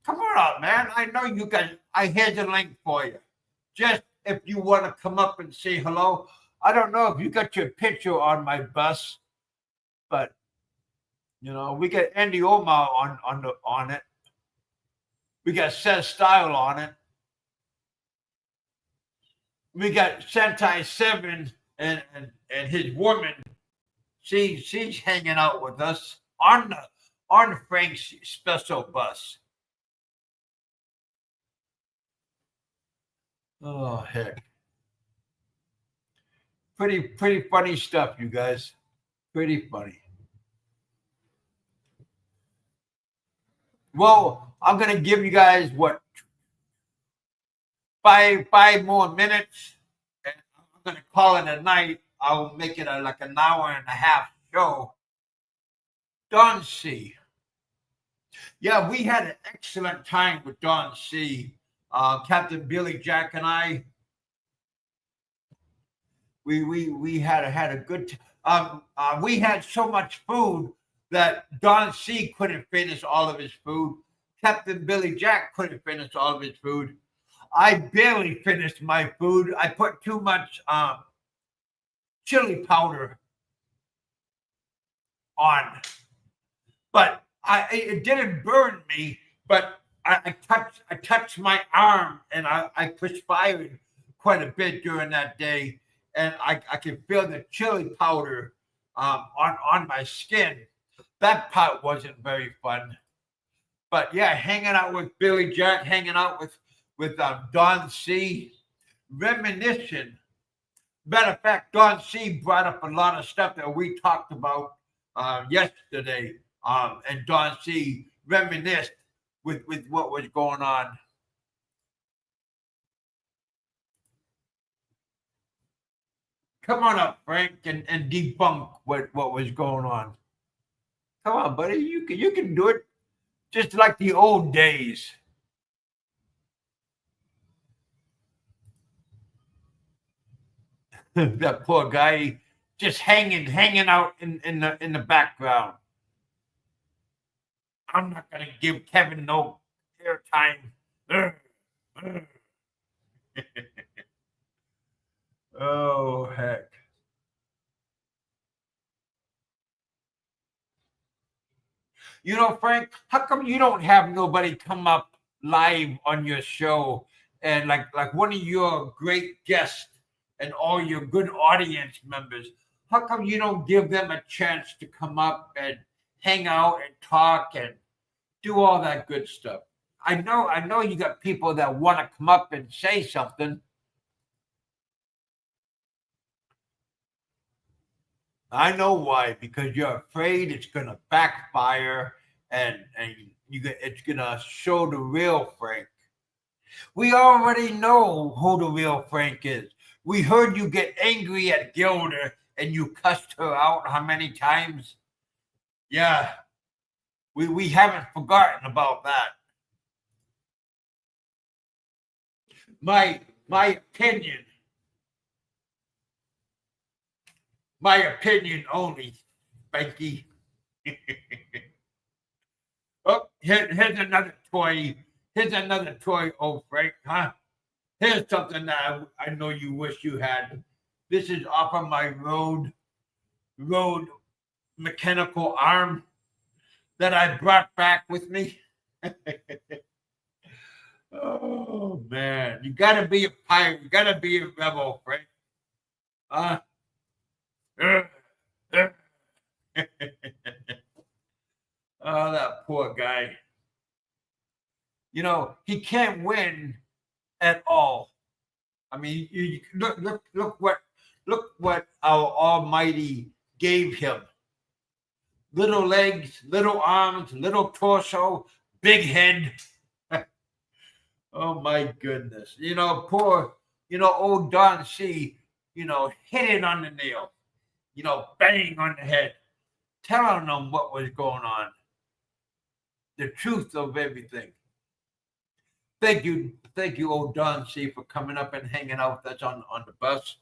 Speaker 1: Come on up, man. I know you guys. I had the link for you. Just if you want to come up and say hello. I don't know if you got your picture on my bus, but you know, we got Andy Omar on it. We got Seth Style on it. We got Sentai 7 and his woman. She's hanging out with us on Frank's special bus. Oh heck. Pretty funny stuff, you guys. Pretty funny. Well, I'm gonna give you guys what, five more minutes, and I'm gonna call it a night. I'll make it like an hour and a half show. Don C. Yeah, we had an excellent time with Don C. Captain Billy Jack and I. We had a good. We had so much food that Don C couldn't finish all of his food. Captain Billy Jack couldn't finish all of his food. I barely finished my food. I put too much chili powder on, but it didn't burn me. But I touched my arm, and I perspired quite a bit during that day, and I could feel the chili powder on my skin. That part wasn't very fun. But yeah, hanging out with Billy Jack, hanging out with Don C, reminiscing. Matter of fact, Don C brought up a lot of stuff that we talked about yesterday, and Don C reminisced with what was going on. Come on up, Frank, and debunk what was going on. Come on, buddy, you can do it, just like the old days. That poor guy just hanging out in the background. I'm not gonna give Kevin no airtime. Oh heck. You know, Frank, how come you don't have nobody come up live on your show and like one of your great guests and all your good audience members? How come you don't give them a chance to come up and hang out and talk and do all that good stuff? I know you got people that want to come up and say something. I know why, because you're afraid it's gonna backfire and it's gonna show the real Frank. We already know who the real Frank is. We heard you get angry at Gilda and you cussed her out how many times? Yeah, we haven't forgotten about that. My opinion. My opinion only, Spanky. Oh, here's another toy. Here's another toy, old Frank, huh? Here's something that I know you wish you had. This is off of my road mechanical arm that I brought back with me. Oh man, you gotta be a pirate. You gotta be a rebel, Frank. Oh, that poor guy. You know, he can't win at all. I mean, you look what our Almighty gave him. Little legs, little arms, little torso, big head. Oh my goodness. You know, poor, old Don C, hit it on the nail. Bang on the head, telling them what was going on, the truth of everything. Thank you, old Don C, for coming up and hanging out with us on the bus.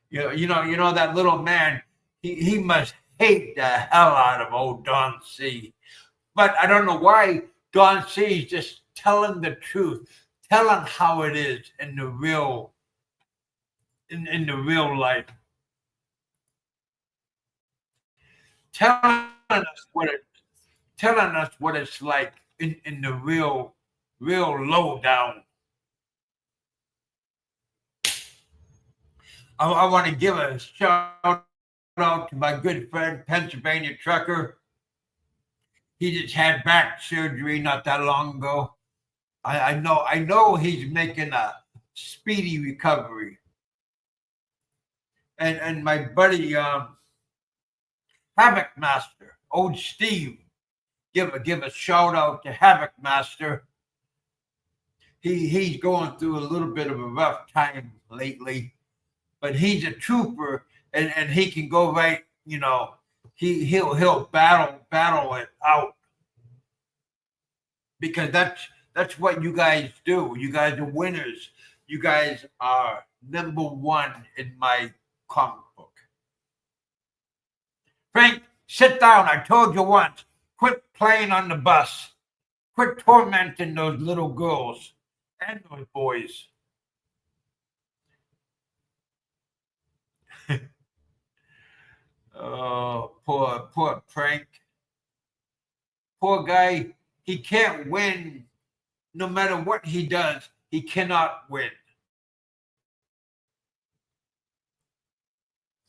Speaker 1: You know that little man. He must hate the hell out of old Don C. But I don't know why Don C is just telling the truth, telling how it is in the real life, telling us what it's like in the real lowdown. I want to give a shout out to my good friend Pennsylvania Trucker. He just had back surgery not that long ago. I know he's making a speedy recovery. And my buddy Havoc Master, old Steve, give a shout out to Havoc Master. He's going through a little bit of a rough time lately, but he's a trooper and he can go right. He'll battle it out, because that's what you guys do. You guys are winners. You guys are number one in my comic book. Frank, sit down. I told you once. Quit playing on the bus. Quit tormenting those little girls and those boys. Oh, poor Frank. Poor guy, he can't win. No matter what he does, he cannot win.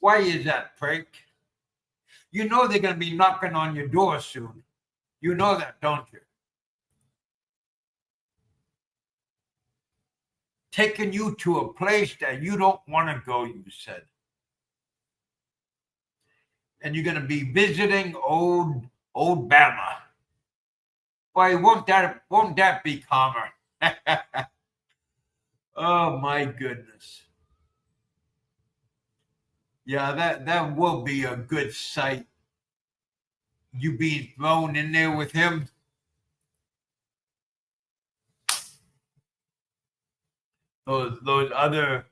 Speaker 1: Why is that, Frank? You know they're going to be knocking on your door soon. You know that, don't you? Taking you to a place that you don't want to go, you said. And you're going to be visiting old Bama. Why, won't that be calmer? Oh, my goodness. Yeah, that will be a good sight. You being thrown in there with him. Those other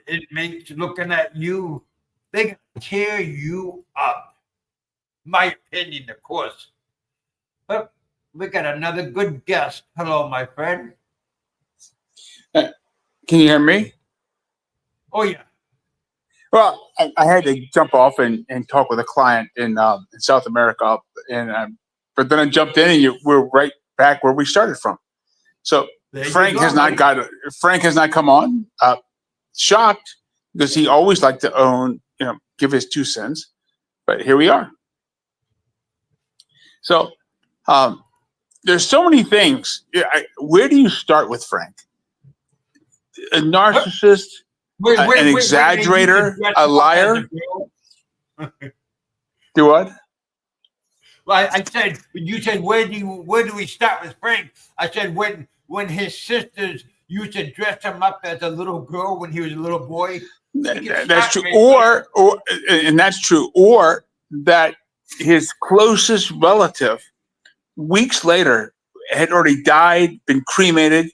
Speaker 1: inmates looking at you, they can tear you up. My opinion, of course. But we got another good guest. Hello, my friend.
Speaker 2: Can you hear me?
Speaker 1: Oh, yeah.
Speaker 2: Well, I had to jump off and talk with a client in South America, but then I jumped in and we're right back where we started from. So Frank has not come on. Shocked because he always liked to give his 2 cents, but here we are. So there's so many things. Where do you start with Frank? A narcissist. An exaggerator, a liar. Do what?
Speaker 1: Well, I said, you said, where do we start with Frank? I said, when his sisters used to dress him up as a little girl when he was a little boy.
Speaker 2: That's true. Or that's true. Or that his closest relative, weeks later, had already died, been cremated,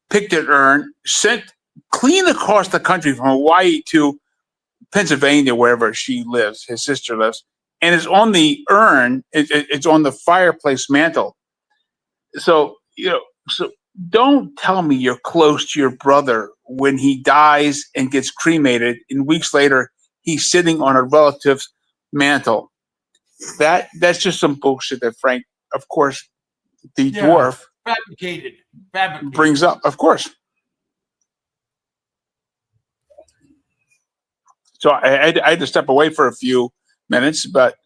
Speaker 2: picked an urn, sent clean across the country from Hawaii to Pennsylvania, wherever she lives, his sister lives, and it's on the urn. It's on the fireplace mantle. So so don't tell me you're close to your brother when he dies and gets cremated, and weeks later he's sitting on a relative's mantle. That's just some bullshit that Frank, of course, the dwarf,
Speaker 1: fabricated
Speaker 2: brings up, of course. So I had to step away for a few minutes, but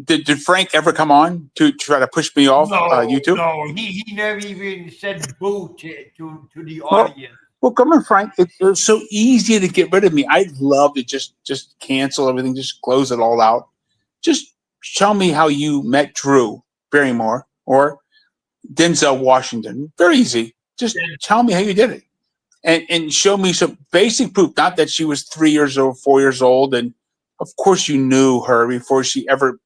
Speaker 2: did Frank ever come on to try to push me off YouTube?
Speaker 1: No, he never even said boo to the audience.
Speaker 2: Well, come on, Frank. It's so easy to get rid of me. I'd love to just cancel everything, just close it all out. Just tell me how you met Drew Barrymore or Denzel Washington. Very easy. Just tell me how you did it. And show me some basic proof, not that she was 3 years old, 4 years old, and of course you knew her before she ever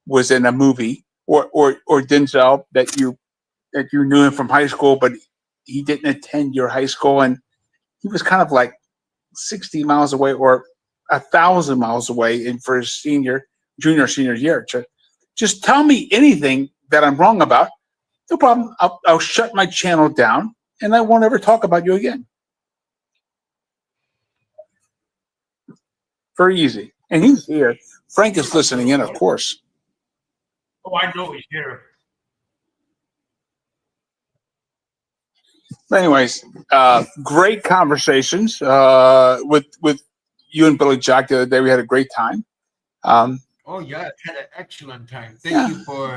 Speaker 2: was in a movie, or Denzel that you knew him from high school, but he didn't attend your high school, and he was kind of like 60 miles away or 1,000 miles away in for his junior year. Just tell me anything that I'm wrong about. No problem. I'll shut my channel down. And I won't ever talk about you again. Very easy. And he's here. Frank is listening in, of course.
Speaker 1: Oh, I know he's here.
Speaker 2: Anyways, great conversations with you and Billy Jack the other day. We had a great time.
Speaker 1: Oh, yeah. Had an excellent time. Thank you for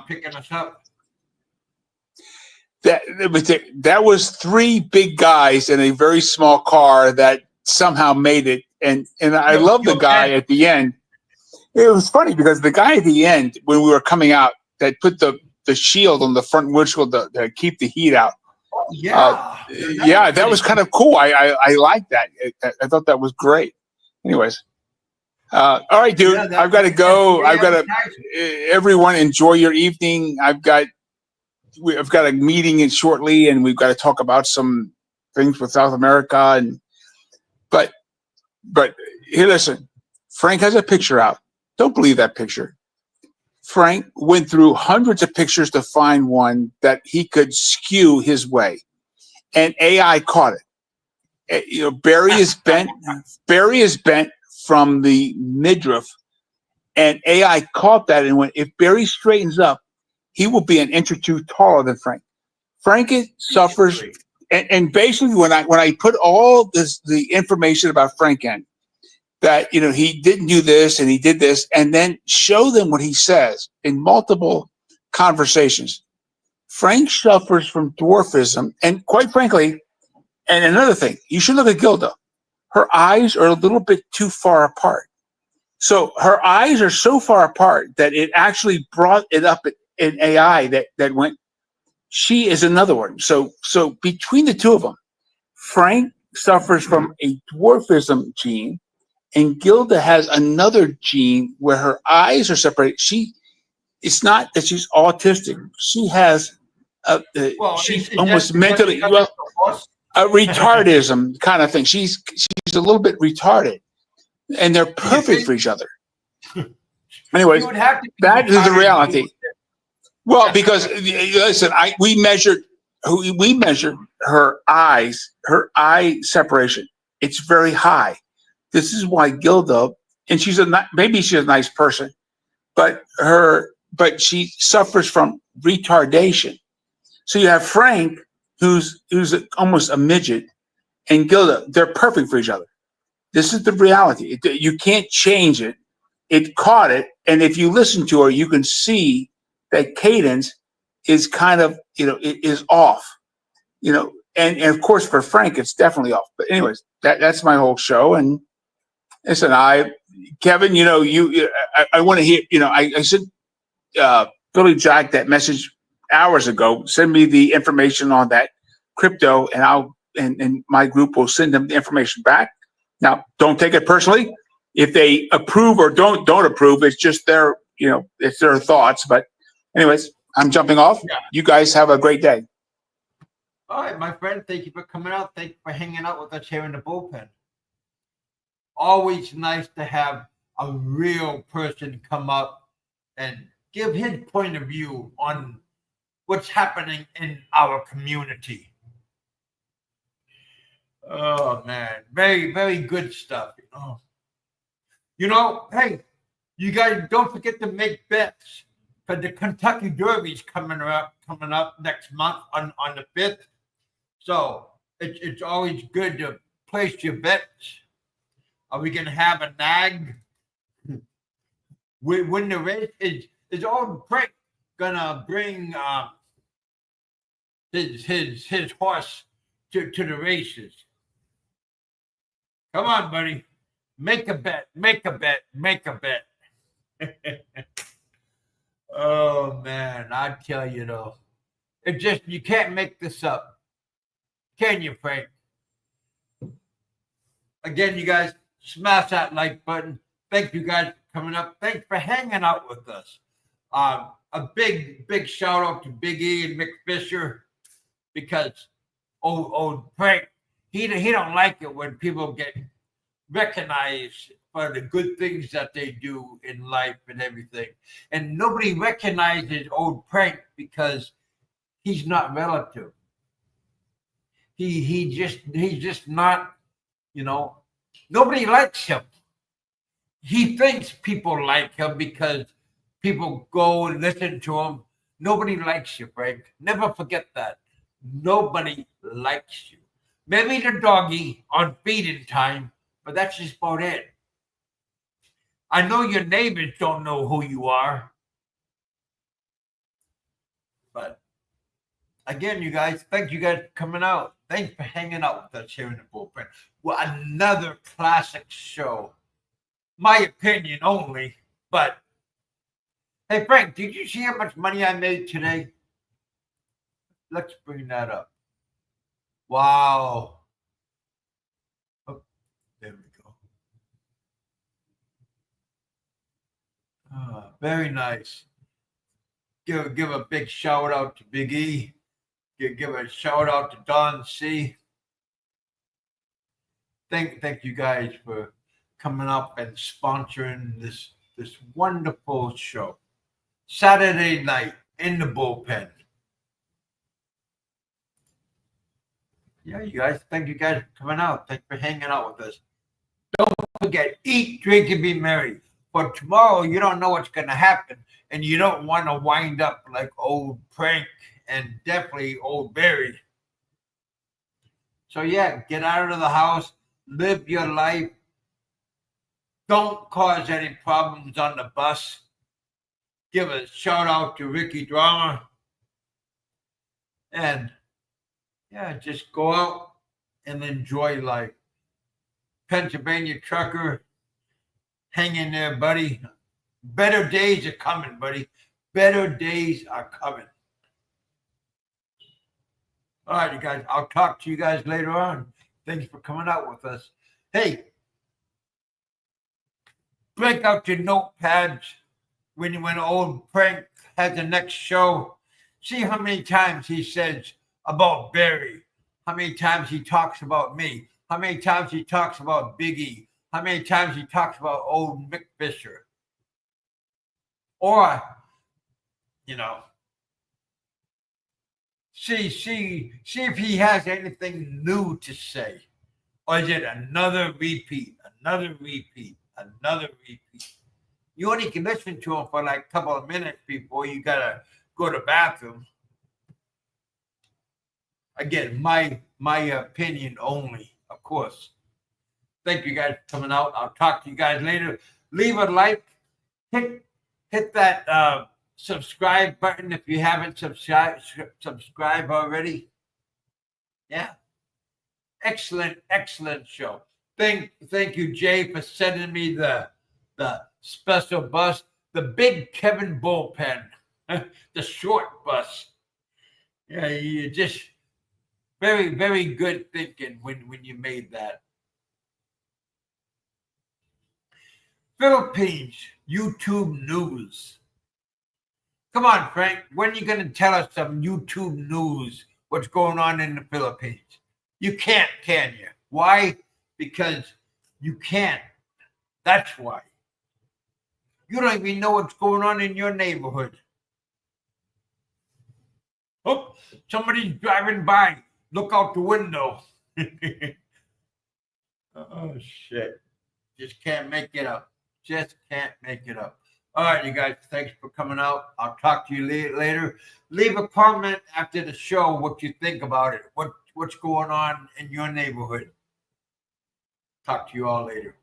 Speaker 1: picking us up.
Speaker 2: That was 3 big guys in a very small car that somehow made it, and I love the guy at the end. It was funny because the guy at the end, when we were coming out, that put the shield on the front windshield to keep the heat out. That was kind of cool. I liked that. I thought that was great. Anyways, all right, dude. I've got to go. Everyone enjoy your evening. I've got a meeting shortly, and we've got to talk about some things with South America. But here, listen. Frank has a picture out. Don't believe that picture. Frank went through hundreds of pictures to find one that he could skew his way, and AI caught it. Barry is bent from the midriff, And AI caught that and went, if Barry straightens up, he will be an inch or two taller than Frank. Frank suffers, and basically when I put all the information about Frank in, that he didn't do this and he did this, and then show them what he says in multiple conversations. Frank suffers from dwarfism, and quite frankly, and another thing, you should look at Gilda. Her eyes are a little bit too far apart. So her eyes are so far apart that it actually brought it up in AI that went, she is another one. So between the two of them, Frank suffers from a dwarfism gene, and Gilda has another gene where her eyes are separated. It's not that she's autistic. She has she's almost mentally a retardism kind of thing. She's a little bit retarded, and they're perfect for each other. Anyways, that is the reality. Well, because listen, we measured her eyes, her eye separation. It's very high. This is why Gilda, and maybe she's a nice person, but she suffers from retardation. So you have Frank, who's almost a midget, and Gilda. They're perfect for each other. This is the reality. You can't change it. It caught it, and if you listen to her, you can see that cadence is kind of it is off. And of course for Frank, it's definitely off. But anyways, that's my whole show. And listen, Kevin, I want to hear. I sent Billy Jack that message hours ago. Send me the information on that crypto, and and my group will send them the information back. Now, don't take it personally. If they approve or don't approve, it's just their it's their thoughts. But anyways, I'm jumping off. Yeah. You guys have a great day.
Speaker 1: All right, my friend. Thank you for coming out. Thank you for hanging out with us here in the bullpen. Always nice to have a real person come up and give his point of view on what's happening in our community. Oh man, very, very good stuff. Hey, you guys don't forget to make bets for the Kentucky Derby's coming up next month on the 5th. So it's always good to place your bets. Are we gonna have a nag? Win the race? Is old Frank gonna bring his horse to the races? Come on, buddy. Make a bet. Oh man, I tell you though, you can't make this up, can you, Frank? Again, you guys, smash that like button. Thank you guys for coming up. Thanks for hanging out with us. A big shout out to Big E and Mick Fisher, because old Frank, he don't like it when people get recognized for the good things that they do in life and everything. And nobody recognizes old Frank because he's not relative. He's just not, nobody likes him. He thinks people like him because people go and listen to him. Nobody likes you, Frank. Never forget that. Nobody likes you. Maybe the doggy on feeding time, but that's just about it. I know your neighbors don't know who you are. But again, you guys, thank you guys for coming out. Thanks for hanging out with us here in the bullpen. Well, another classic show. My opinion only, but hey, Frank, did you see how much money I made today? Let's bring that up. Wow. Oh, there we go. Very nice. Give a big shout out to Big E. Give a shout out to Don C. Thank you guys for coming up and sponsoring this wonderful show. Saturday night in the bullpen. Yeah, you guys, thank you guys for coming out. Thanks for hanging out with us. Don't forget, eat, drink, and be merry. But tomorrow, you don't know what's going to happen. And you don't want to wind up like old Prank and definitely old Barry. So, yeah, get out of the house. Live your life. Don't cause any problems on the bus. Give a shout out to Ricky Drama. And, yeah, just go out and enjoy life. Pennsylvania trucker, hang in there, buddy. Better days are coming, buddy. Better days are coming. All right, you guys. I'll talk to you guys later on. Thanks for coming out with us. Hey, break out your notepads when old Prank has the next show. See how many times he says about Barry. How many times he talks about me. How many times he talks about Biggie. How many mics he talks about old Mick Fisher. Or, you know, see if he has anything new to say. Or is it another repeat, another repeat, another repeat? You only can listen to him for like a couple of minutes before you got to go to the bathroom. Again, my opinion only, of course. Thank you guys for coming out. I'll talk to you guys later. Leave a like. Hit that subscribe button if you haven't subscribed already. Yeah. Excellent show. Thank you, Jay, for sending me the special bus, the big Kevin bullpen, the short bus. Yeah, you just very, very good thinking when you made that. Philippines YouTube news. Come on, Frank. When are you going to tell us some YouTube news? What's going on in the Philippines? You can't, can you? Why? Because you can't. That's why. You don't even know what's going on in your neighborhood. Oh, somebody's driving by. Look out the window. Oh, shit. Just can't make it up. Just can't make it up. All right, you guys, thanks for coming out. I'll talk to you later. Leave a comment after the show what you think about it. What's going on in your neighborhood. Talk to you all later.